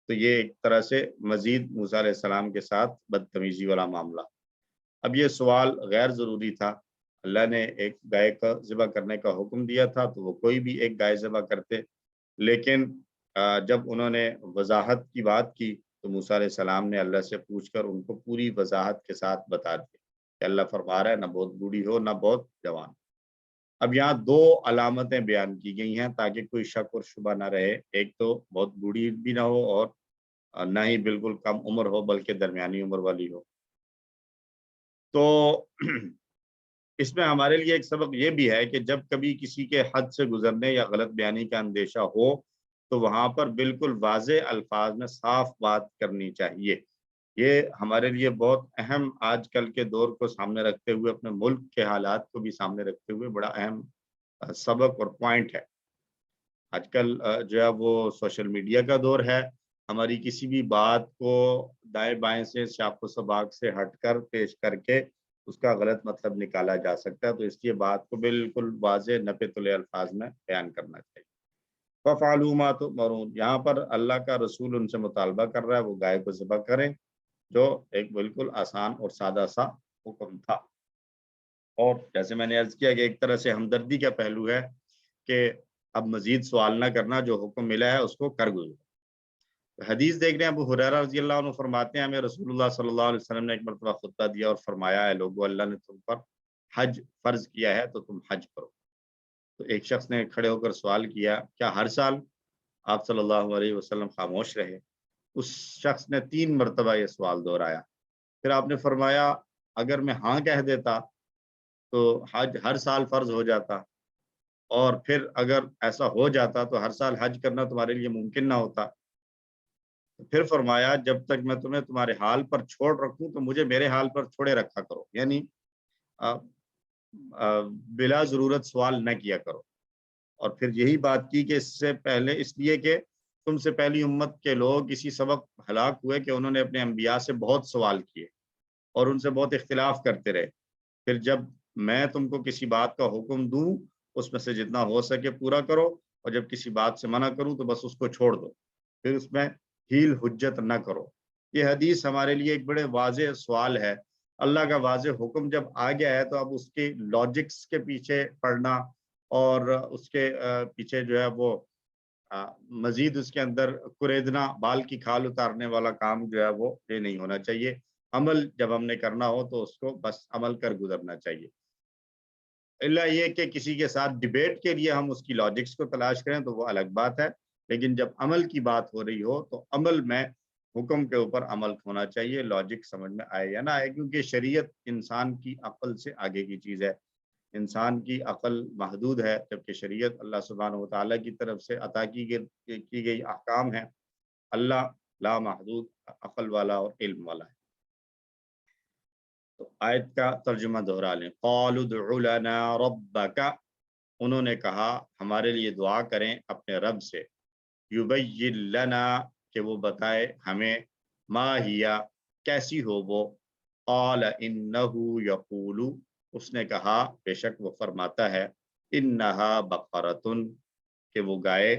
تو یہ ایک طرح سے مزید موسیٰ علیہ السلام کے ساتھ بدتمیزی والا معاملہ۔ اب یہ سوال غیر ضروری تھا، اللہ نے ایک گائے کا ذبح کرنے کا حکم دیا تھا تو وہ کوئی بھی ایک گائے ذبح کرتے، لیکن جب انہوں نے وضاحت کی بات کی تو موسیٰ علیہ السلام نے اللہ سے پوچھ کر ان کو پوری وضاحت کے ساتھ بتا دیا کہ اللہ فرما رہا ہے نہ بہت بوڑھی ہو نہ بہت جوان۔ اب یہاں دو علامتیں بیان کی گئی ہیں تاکہ کوئی شک اور شبہ نہ رہے، ایک تو بہت بوڑھی بھی نہ ہو اور نہ ہی بالکل کم عمر ہو بلکہ درمیانی عمر والی ہو۔ تو اس میں ہمارے لیے ایک سبق یہ بھی ہے کہ جب کبھی کسی کے حد سے گزرنے یا غلط بیانی کا اندیشہ ہو تو وہاں پر بالکل واضح الفاظ میں صاف بات کرنی چاہیے۔ یہ ہمارے لیے بہت اہم آج کل کے دور کو سامنے رکھتے ہوئے، اپنے ملک کے حالات کو بھی سامنے رکھتے ہوئے بڑا اہم سبق اور پوائنٹ ہے۔ آج کل جو ہے وہ سوشل میڈیا کا دور ہے، ہماری کسی بھی بات کو دائیں بائیں سے سیاق و سباق سے ہٹ کر پیش کر کے اس کا غلط مطلب نکالا جا سکتا ہے، تو اس لیے بات کو بالکل واضح نپے تلے الفاظ میں بیان کرنا چاہیے۔ فَفْعَلُوا مَا تُؤْمَرُونَ، یہاں پر اللہ کا رسول ان سے مطالبہ کر رہا ہے وہ گائے کو ذبح کریں، جو ایک بالکل آسان اور سادہ سا حکم تھا۔ اور جیسے میں نے عرض کیا کہ ایک طرح سے ہمدردی کا پہلو ہے کہ اب مزید سوال نہ کرنا، جو حکم ملا ہے اس کو کر گزرو۔ حدیث دیکھ رہے ہیں، ابو ہریرہ رضی اللہ عنہ فرماتے ہیں ہمیں رسول اللہ صلی اللہ علیہ وسلم نے ایک مرتبہ خطبہ دیا اور فرمایا ہے لوگو اللہ نے تم پر حج فرض کیا ہے تو تم حج کرو۔ تو ایک شخص نے کھڑے ہو کر سوال کیا کیا ہر سال؟ آپ صلی اللہ علیہ وسلم خاموش رہے۔ اس شخص نے 3 مرتبہ یہ سوال دہرایا، پھر آپ نے فرمایا اگر میں ہاں کہہ دیتا تو حج ہر سال فرض ہو جاتا، اور پھر اگر ایسا ہو جاتا تو ہر سال حج کرنا تمہارے لیے ممکن نہ ہوتا۔ پھر فرمایا جب تک میں تمہیں تمہارے حال پر چھوڑ رکھوں تو مجھے میرے حال پر چھوڑے رکھا کرو، یعنی بلا ضرورت سوال نہ کیا کرو۔ اور پھر یہی بات کی کہ اس سے پہلے اس لیے کہ تم سے پہلی امت کے لوگ اسی سبق ہلاک ہوئے کہ انہوں نے اپنے انبیاء سے بہت سوال کیے اور ان سے بہت اختلاف کرتے رہے۔ پھر جب میں تم کو کسی بات کا حکم دوں اس میں سے جتنا ہو سکے پورا کرو، اور جب کسی بات سے منع کروں تو بس اس کو چھوڑ دو، پھر اس میں ہیل حجت نہ کرو۔ یہ حدیث ہمارے لیے ایک بڑے واضح سوال ہے۔ اللہ کا واضح حکم جب آ گیا ہے تو اب اس کے لاجکس کے پیچھے پڑنا اور اس کے پیچھے جو ہے وہ مزید اس کے اندر کریدنا، بال کی کھال اتارنے والا کام جو ہے وہ یہ نہیں ہونا چاہیے۔ عمل جب ہم نے کرنا ہو تو اس کو بس عمل کر گزرنا چاہیے، اللہ یہ کہ کسی کے ساتھ ڈیبیٹ کے لیے ہم اس کی لاجکس کو تلاش کریں تو وہ الگ بات ہے، لیکن جب عمل کی بات ہو رہی ہو تو عمل میں حکم کے اوپر عمل ہونا چاہیے، لاجک سمجھ میں آئے یا نہ آئے، کیونکہ شریعت انسان کی عقل سے آگے کی چیز ہے۔ انسان کی عقل محدود ہے، جبکہ شریعت اللہ سبحانہ و تعالیٰ کی طرف سے عطا کی گئی احکام ہے۔ اللہ لا محدود عقل والا اور علم والا ہے۔ تو آیت کا ترجمہ دہرا لیں۔ قالوا ادع لنا ربک، انہوں نے کہا ہمارے لیے دعا کریں اپنے رب سے، یبین لنا، کہ وہ بتائے ہمیں، ما ہیا، کیسی ہو وہ، قال انہ یقول، اس نے کہا بے شک وہ فرماتا ہے، انہا بقرۃ، کہ وہ گائے،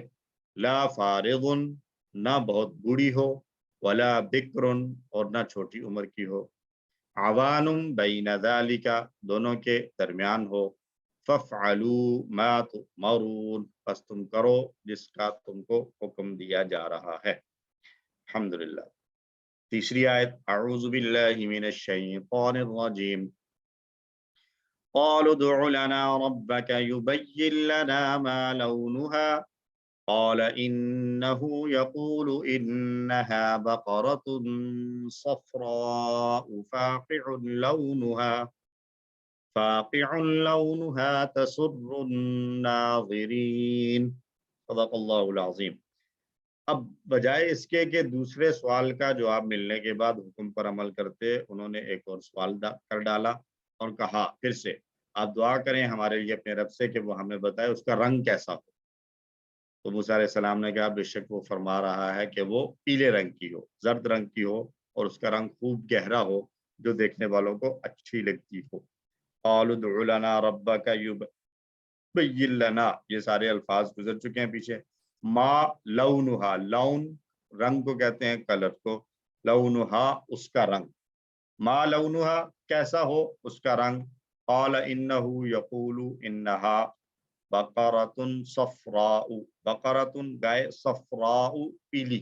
لا فارغ، نہ بہت بوڑھی ہو، ولا بکر، اور نہ چھوٹی عمر کی ہو، عوان بین ذالک، دونوں کے درمیان ہو، فافعلوا ما تؤمرون، پس تم کرو جس کا تم کو حکم دیا جا رہا ہے۔ الحمدللہ۔ تیسری آیت، اعوذ باللہ من الشیطان الرجیم، قالوا ادع لنا ربك يبين لنا ما لونها قال إنه يقول إنها بقرة صفراء فاقع لونها تسر الناظرين، صدق اللہ العظیم۔ اب بجائے اس کے کہ دوسرے سوال کا جواب ملنے کے بعد حکم پر عمل کرتے، انہوں نے ایک اور سوال کر ڈالا اور کہا پھر سے آپ دعا کریں ہمارے لیے اپنے رب سے کہ وہ ہمیں بتائے اس کا رنگ کیسا ہو۔ تو موسیٰ علیہ السلام نے کہا بے شک وہ فرما رہا ہے کہ وہ پیلے رنگ کی ہو، زرد رنگ کی ہو، اور اس کا رنگ خوب گہرا ہو جو دیکھنے والوں کو اچھی لگتی ہو۔ قالوا ادع لنا ربک یبین لنا، یہ سارے الفاظ گزر چکے ہیں پیچھے۔ ما لونہا، لون رنگ کو کہتے ہیں، کلر کو، لونہا اس کا رنگ، ما لونہا کیسا ہو اس کا رنگ، قال انہ یقول انہا بقرۃ صفراء، بقرۃ گائے، صفراء پیلی،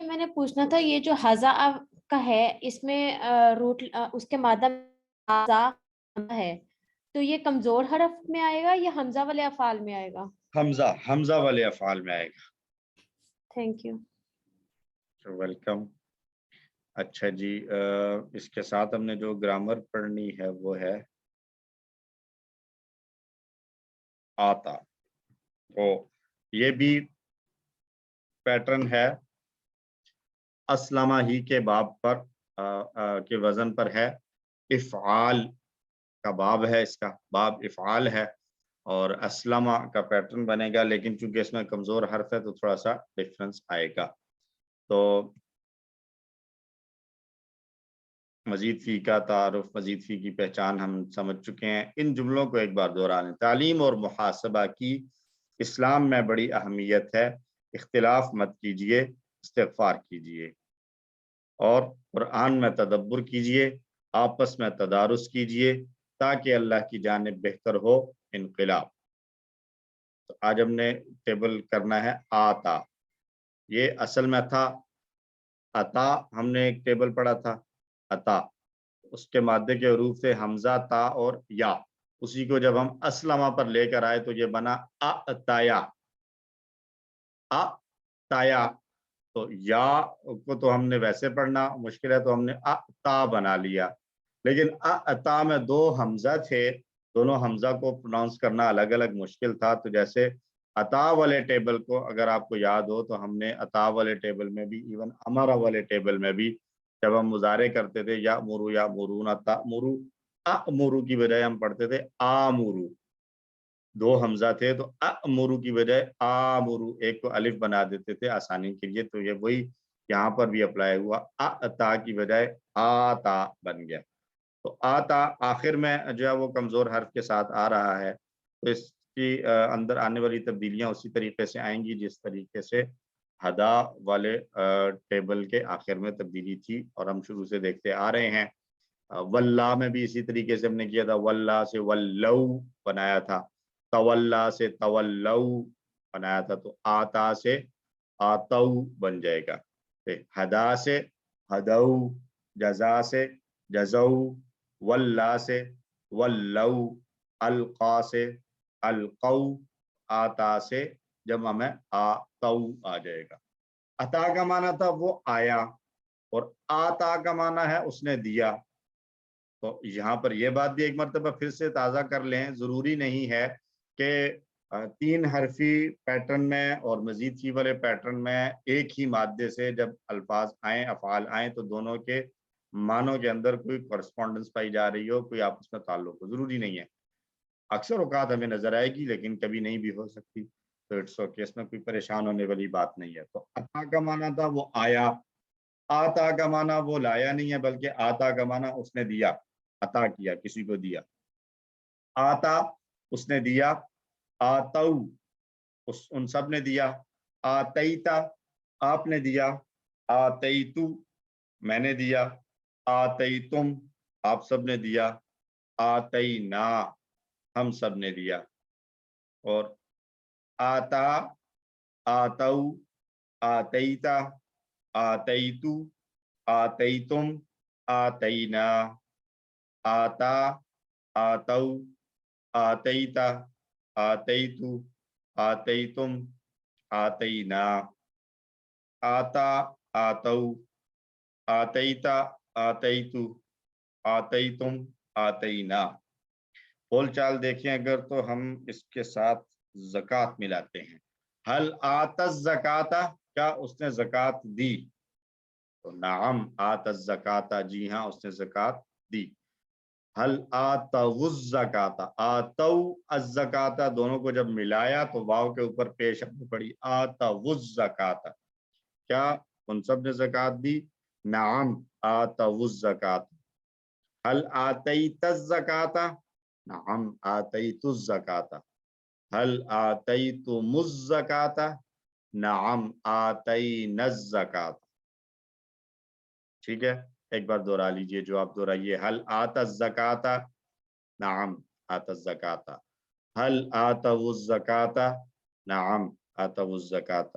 میں نے پوچھنا تھا یہ جو ہزا کا ہے اس میں روٹ اس کے مادہ ہزا ہے تو یہ کمزور حرف میں آئے گا یا حمزہ والے افعال میں آئے گا؟ حمزہ والے افعال میں آئے گا. Thank you. ویلکم. اچھا جی، اس کے ساتھ ہم نے جو گرامر پڑھنی ہے وہ ہے آتا. تو یہ بھی پیٹرن ہے اسلمہ ہی کے باب پر کے وزن پر ہے. افعال کا باب ہے، اس کا باب افعال ہے اور اسلمہ کا پیٹرن بنے گا، لیکن چونکہ اس میں کمزور حرف ہے تو تھوڑا سا ڈفرنس آئے گا. تو مزید فی کا تعارف، مزید فی کی پہچان ہم سمجھ چکے ہیں. ان جملوں کو ایک بار دہرانے. تعلیم اور محاسبہ کی اسلام میں بڑی اہمیت ہے. اختلاف مت کیجیے، استغفار کیجیے اور قرآن میں تدبر کیجیے، آپس میں تدارس کیجیے تاکہ اللہ کی جانب بہتر ہو انقلاب. تو آج ہم نے ٹیبل کرنا ہے آتا. یہ اصل میں تھا عطا. ہم نے ایک ٹیبل پڑھا تھا عطا، اس کے مادے کے حروف تھے حمزہ، تا اور یا. اسی کو جب ہم اسلمہ پر لے کر آئے تو یہ بنا اعطایا. اعطایا. تو یا کو تو ہم نے ویسے پڑھنا مشکل ہے تو ہم نے اعطا بنا لیا، لیکن اعطا میں دو حمزہ تھے، دونوں حمزہ کو پروناؤنس کرنا الگ الگ مشکل تھا. تو جیسے عطا والے ٹیبل کو اگر آپ کو یاد ہو تو ہم نے عطا والے ٹیبل میں بھی، ایون امرا والے ٹیبل میں بھی جب ہم مضارع کرتے تھے یا مرو یا مرون تأمرو، امرو کی بجائے ہم پڑھتے تھے آمرو. دو حمزہ تھے تو امرو کی بجائے آمرو ایک کو الف بنا دیتے تھے آسانی کے لیے. تو یہ وہی یہاں پر بھی اپلائی ہوا، اعطا کی بجائے آتا بن گیا. تو آتا آخر میں جو ہے وہ کمزور حرف کے ساتھ آ رہا ہے، تو اس کی اندر آنے والی تبدیلیاں اسی طریقے سے آئیں گی جس طریقے سے ہدا والے ٹیبل کے آخر میں تبدیلی تھی اور ہم شروع سے دیکھتے آ رہے ہیں. واللہ میں بھی اسی طریقے سے ہم نے کیا تھا، واللہ سے ولو بنایا تھا، تولا سے تولو بنایا تھا. تو آتا سے آتو بن جائے گا. ہدا سے ہدو، جزا سے جزو، واللہ سے ولو، القا سے القو، آتا سے جمع میں آتو آ جائے گا. عطا کا معنی تھا وہ آیا اور آتا کا معنی ہے اس نے دیا. تو یہاں پر یہ بات بھی ایک مرتبہ پھر سے تازہ کر لیں، ضروری نہیں ہے کہ تین حرفی پیٹرن میں اور مزید فی والے پیٹرن میں ایک ہی مادے سے جب الفاظ آئیں، افعال آئیں تو دونوں کے معنوں کے اندر کوئی کورسپونڈنس پائی جا رہی ہو، کوئی آپس میں تعلق ہو. ضروری نہیں ہے، اکثر اوقات ہمیں نظر آئے گی لیکن کبھی نہیں بھی ہو سکتی. تو اٹس اوکے، اس میں کوئی پریشان ہونے والی بات نہیں ہے. تو عطا کا معنی تھا وہ آیا، آتا کا معنی وہ لایا نہیں ہے بلکہ آتا کا معنی اس نے دیا، عطا کیا، کسی کو دیا. آتا اس نے دیا، آتو ان سب نے دیا، آتیتا آپ نے دیا، آتیتو میں نے دیا، آتیتم آپ سب نے دیا، آتینا ہم سب نے دیا. اور آتا، آتو، آتیتا، آتیتو، آتیتم، آتینا، آتا، آتو، آتیتا، آتیتو، آتیتم، آتینا، آتا، آتو، آتیتا، آتیتو، آتیتم، آتینا. بول چال دیکھیں اگر تو ہم اس کے ساتھ زکوٰۃ ملاتے ہیں. حل آت الزکاۃ، کیا اس نے زکوٰۃ دی؟ تو نعم آت الزکاۃ، جی ہاں اس نے زکوٰۃ دی. حل آتو الزکاۃ، آتو الزکاۃ دونوں کو جب ملایا تو واو کے اوپر پیش آنی پڑی، آتو الزکاۃ، کیا ان سب نے زکوٰۃ دی؟ نعم آتو الزکاۃ. حل آتیت الزکاۃ، نعم آتیت الزکاۃ. حل آتیتم الزکاۃ، نعم آتینا الزکاۃ. ٹھیک ہے، ایک بار دوہرا لیجئے جو آپ دہرائیے. حل آت الزکاۃ، نعم آت الزکاۃ. حل آتو الزکاۃ، نعم آتو الزکاۃ.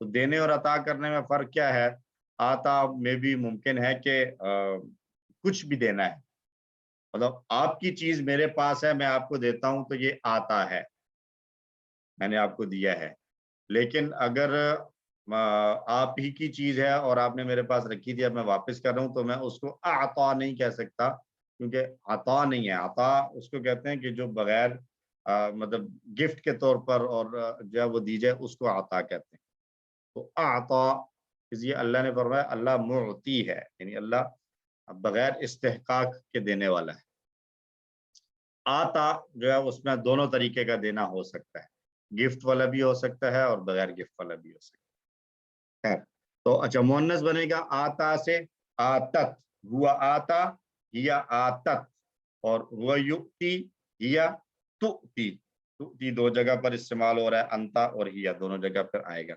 تو دینے اور عطا کرنے میں فرق کیا ہے؟ آتا میں بھی ممکن ہے کہ کچھ بھی دینا ہے، مطلب آپ کی چیز میرے پاس ہے، میں آپ کو دیتا ہوں تو یہ آتا ہے، میں نے آپ کو دیا ہے. لیکن اگر آپ ہی کی چیز ہے اور آپ نے میرے پاس رکھی تھی، اب میں واپس کر رہا ہوں، تو میں اس کو عطا نہیں کہہ سکتا، کیونکہ عطا نہیں ہے. عطا اس کو کہتے ہیں کہ جو بغیر مطلب گفٹ کے طور پر اور جو ہے وہ دی جائے، اس کو عطا کہتے ہیں. تو عطا اس لیے اللہ نے فرمایا اللہ معطی ہے، یعنی اللہ بغیر استحقاق کے دینے والا ہے. آتا جو ہے اس میں دونوں طریقے کا دینا ہو سکتا ہے، گفٹ والا بھی ہو سکتا ہے اور بغیر گفٹ والا بھی ہو سکتا ہے. تو اچھا مؤنث بنے گا آتا سے آتت، ہوا آتا یا آتت، اور ہوا یؤتی یا تؤتی. تؤتی دو جگہ پر استعمال ہو رہا ہے، انتا اور ہیا دونوں جگہ پر آئے گا.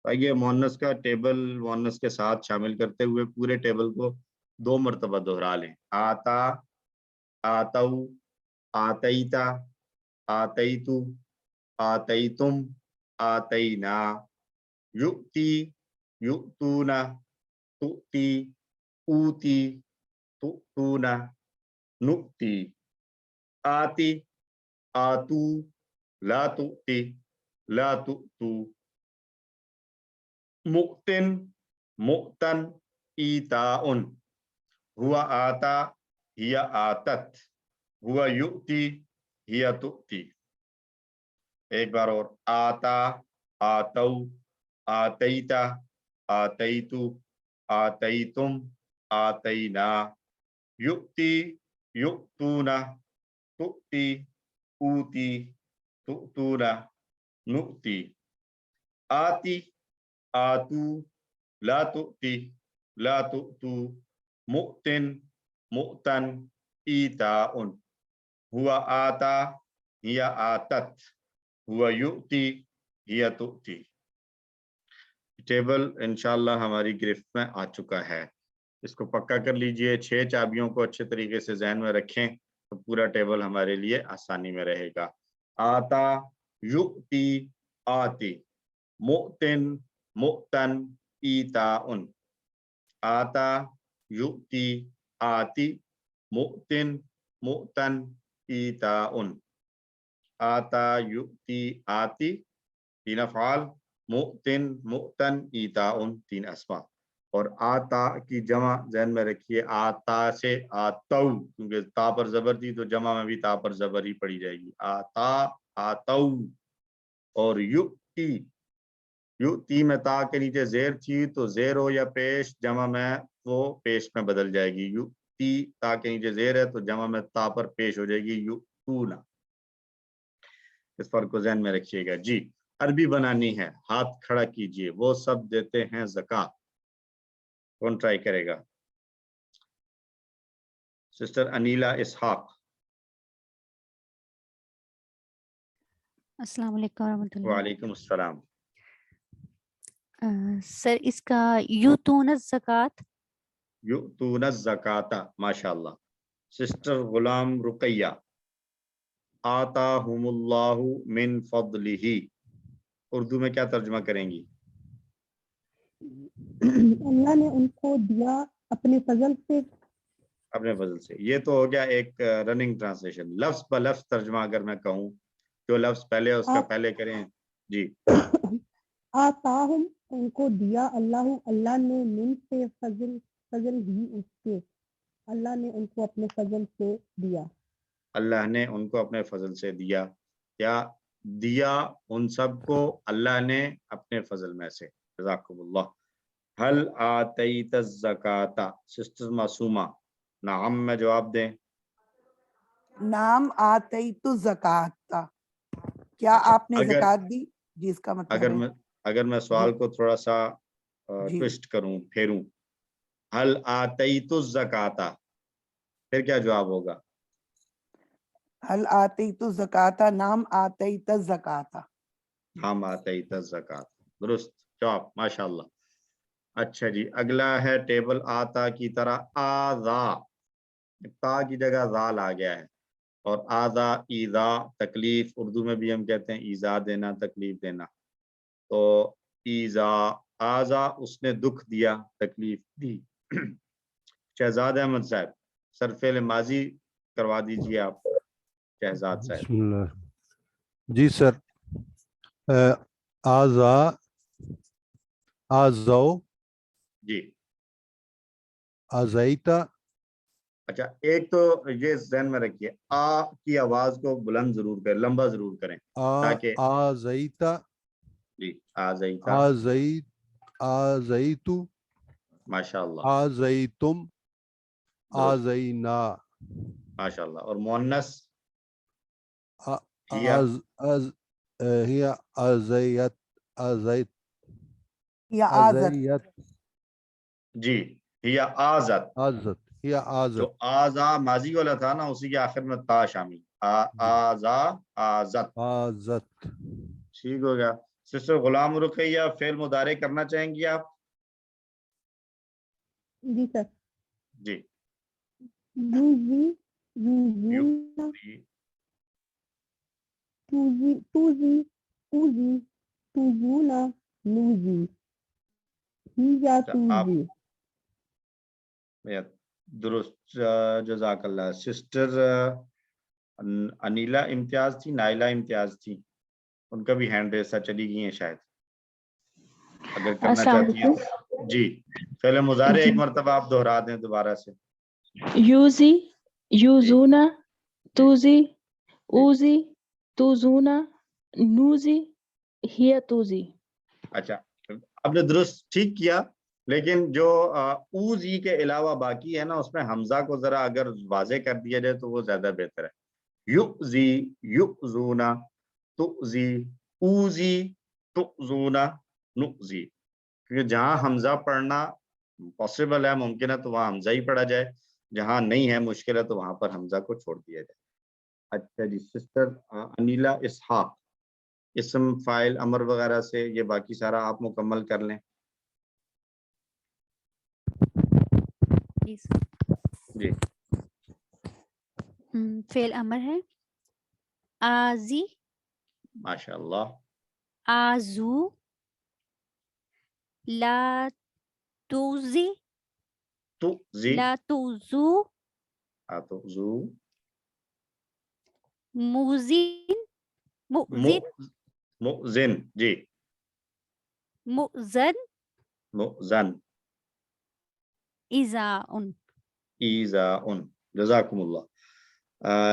یہ مؤنث کا ٹیبل مؤنث کے ساتھ شامل کرتے ہوئے پورے ٹیبل کو 2 مرتبہ دہرا لیں. آتا، آتو، آتیتا، آتیتو، آتیتم، آتینا. یؤتی، یؤتونا، تؤتی، اوتی، تؤتونا، نؤتی. آتی، آتو، لا تؤتی، لا تؤتو. مؤتن، مؤتن، ایتاؤن. ہوا آتا ہیا آتت، ہوا یؤتی ہیا تؤتی. ایک بار اور، آتا، آتو، آتیتا، آتیتو، آتیتم، آتینا. یؤتی، یؤتونا، تؤتی، اوتی، تؤتونا، نؤتی. آتی، آتو، لا تؤتی، لا تؤتو. مؤتن، مؤتن، ایتاؤن. ہوا آتا ہیا آتت، ہوا یؤتی ہیا تؤتی. ٹیبل انشاءاللہ ہماری گرفت میں آ چکا ہے. اس کو پکا کر لیجئے، 6 چابیوں کو اچھے طریقے سے ذہن میں رکھیں تو پورا ٹیبل ہمارے لیے آسانی میں رہے گا. آتا، یؤتی، آتی. مؤتن، مؤتن، ایتاؤن. آتا، یؤتی، آتی. مؤتن، مؤتن، ایتاؤن. آتا، یؤتی، آتی 3 افعال، مؤتن، مؤتن، ایتاؤن 3 اسماء. اور آتا کی جمع ذہن میں رکھیے، آتا سے آتو، کیونکہ تا پر زبر تھی تو جمع میں بھی تا پر زبر ہی پڑی جائے گی. آتا، آتو. اور یؤتی، یؤتی میں تا کے نیچے زیر تھی تو زیر ہو یا پیش، جمع میں وہ پیش میں بدل جائے گی. یؤتی تا کے نیچے زیر ہے تو جمع میں تا پر پیش ہو جائے گی یؤتونا. اس فرق کو ذہن میں رکھیے گا. جی عربی بنانی ہے، ہاتھ کھڑا کیجئے. وہ سب دیتے ہیں زکات. کون ٹرائی کرے گا؟ سسٹر انیلا اسحاق. السلام علیکم ورحمۃ اللہ. وعلیکم السلام. سر اس کا یؤتون الزکات. یؤتون الزکات، ماشاء اللہ. سسٹر غلام رقیہ. آتاہم اللہ من فضلہ، اردو میں کیا ترجمہ کریں گی؟ اللہ نے ان کو دیا اپنے فضل سے. اپنے فضل سے، یہ تو ہو گیا ایک رننگ ٹرانسلیشن. لفظ بہ لفظ ترجمہ اگر میں کہوں، جو لفظ پہلے اس کا پہلے کریں. جی. آتاہم ان کو دیا اللہ، اللہ نے من سے فضل، فضل ہی اس کے، اللہ نے ان کو اپنے فضل سے دیا. اللہ نے ان کو اپنے فضل سے دیا. کیا دیا ان سب کو؟ اللہ نے اپنے فضل میں سے. جزاکم اللہ. حل آتیت الزکات، سسٹر معصومہ. نعم میں جواب دیں. نام آتیت الزکات، کیا آپ نے زکات دی؟ جی اس کا مطلب ہے اگر میں سوال کو تھوڑا سا ٹوسٹ کروں، پھیروں، حل آتیت الزکات، پھر کیا جواب ہوگا؟ حل آتیت الزکات، نام آتیت الزکات. نام آتیت الزکات، درست جواب، ماشاءاللہ. اچھا جی، اگلا ہے ٹیبل آتا کی طرح آذا. تا کی جگہ ذال آ گیا ہے، اور آذا، ایذا، تکلیف. اردو میں بھی ہم کہتے ہیں ایذا دینا، تکلیف دینا. تو ایزا آزا اس نے دکھ دیا تکلیف دی. شہزاد احمد صاحب سر فعل ماضی کروا دیجیے آپ شہزاد صاحب. بسم اللہ. جی سر. آزا آزو جی. آزائیتا. اچھا ایک تو یہ ذہن میں رکھیے آ کی آواز کو بلند ضرور کریں, لمبا ضرور کریں تاکہ آزائیتا. جی آزیتا آزائیتو. ماشاء اللہ آزائیتم. آزائینا. ماشاء اللہ. اور مؤنث ہی آزائیت. آزائیت. یا آزت. آزائیت. جی ہی آزت. آزت. ہی آزت. جو آزا ماضی والا تھا نا اسی کے آخر میں تا شامل. آزا آزت. آزت. ٹھیک ہو گیا. سسٹر غلام رقیہ فعل مضارع کرنا چاہیں گی آپ؟ جی سر. جی. یوزی یوزونا توزی توزی اوزی توزونا نوزی ہی یا توزی. درست جزاک اللہ. سسٹر انیلا امتیاز تھی, نائلہ امتیاز تھی, ان کا بھی ہینڈ ریسا چلی گئی ہیں شاید, اگر کرنا چاہتی ہیں تو. جی فعل مضارع ایک مرتبہ آپ دہرا دیں دوبارہ سے. یوزی یوزونا توزی اوزی توزونا نوزی ہی توزی. اچھا آپ نے درست ٹھیک کیا, لیکن جو اوزی کے علاوہ باقی ہے نا اس میں حمزہ کو ذرا اگر واضح کر دیا جائے تو وہ زیادہ بہتر ہے. یؤزی یؤزونا تؤزی اوزی تؤزونا نؤزی. کیونکہ جہاں حمزہ پڑھنا پاسبل ہے, ممکن ہے تو وہاں حمزہ ہی پڑھا جائے, جہاں نہیں ہے مشکل ہے تو وہاں پر حمزہ کو چھوڑ دیا جائے. اچھا جی سسٹر انیلا اسحاق اسم فائل امر وغیرہ سے یہ باقی سارا آپ مکمل کر لیں. جی فعل امر ہے آزی ماشاء اللہ. آزو لا توزی تؤزی لا توزو اتؤزو موزین مؤذن مؤذن. جی مؤذن مؤذن ایزاء. ایزاء. جزاکم اللہ.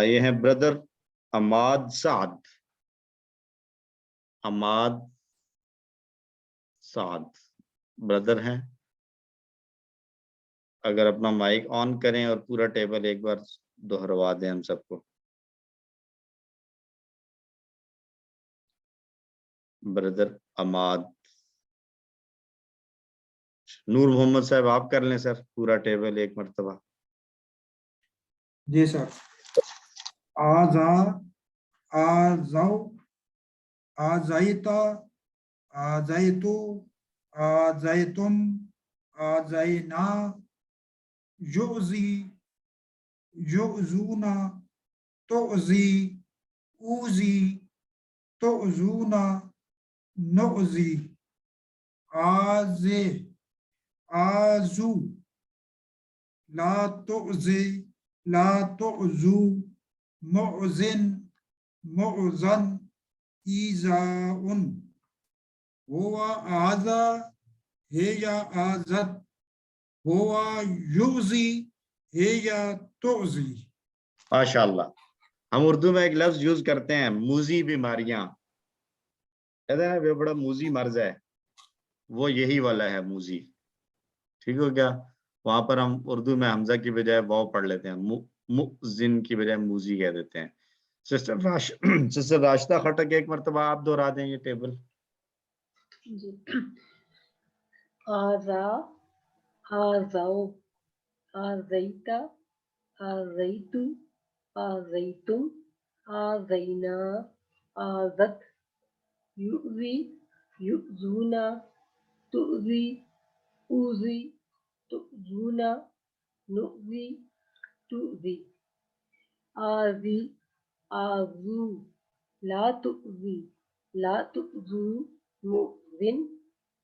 یہ ہیں بردر عماد سعد. عماد سعد بردر ہیں, اگر اپنا مائک آن کریں اور پورا ٹیبل ایک بار دہروا دیں ہم سب کو. بردر عماد. نور محمد صاحب آپ کر لیں سر پورا ٹیبل ایک مرتبہ. جی سر. آزا آزو آزائیتا آزائیتو آزائیتم آزائینا یؤزی یؤزونا تؤزی اوزی تؤزونا نؤزی آزے آزو لا تؤزی لا تؤزو مؤذن مؤذن ایزاؤن ہوا آزا ہے یا آزد ہوا یوزی ہے یا توزی. ماشاء اللہ. ہم اردو میں ایک لفظ یوز کرتے ہیں موذی بیماریاں, کہتے ہیں وہ بڑا موذی مرض ہے, وہ یہی والا ہے موذی. ٹھیک ہو گیا. وہاں پر ہم اردو میں حمزہ کی بجائے واو پڑھ لیتے ہیں, مؤذن کی بجائے موذی کہہ دیتے ہیں. سسٹر راشدہ خٹک ایک مرتبہ آپ دہرا دیں یہ ٹیبل. جی. آزا آزاؤ آزیتا آزیتو آزیتم آزینا آزت یؤذی یؤذونا تؤذی اوذی تؤذونا نؤذی تؤذی آذی آذو لا تؤذی لا تؤذو مؤذن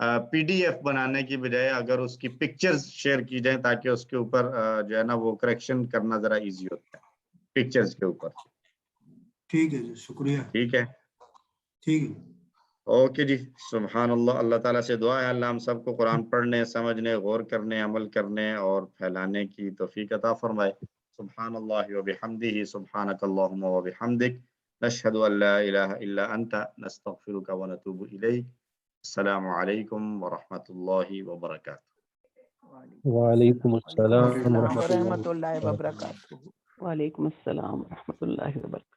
PDF بنانے کی بجائے اگر اس کی پکچرز شیئر کی جائیں تاکہ اس کے اوپر جو ہے نا وہ کریکشن کرنا ذرا ایزی ہوتا ہے پکچرز کے اوپر. ٹھیک ہے جی، شکریہ. ٹھیک ہے، ٹھیک ہے. اوکے جی. سبحان اللہ. اللہ تعالیٰ سے دعا ہے اللہ ہم سب کو قرآن پڑھنے، سمجھنے، غور کرنے، عمل کرنے اور پھیلانے کی توفیق عطا فرمائے. سبحان اللہ و بحمدہ، سبحانک اللہم و بحمدک، نشہد ان لا الہ الا انت، نستغفرک و نتوب الیک. السلام علیکم ورحمۃ اللہ وبرکاتہ. وعلیکم السلام السلام ورحمۃ ورحمۃ اللہ وبرکاتہ. وعلیکم السلام ورحمۃ اللہ وبرکاتہ.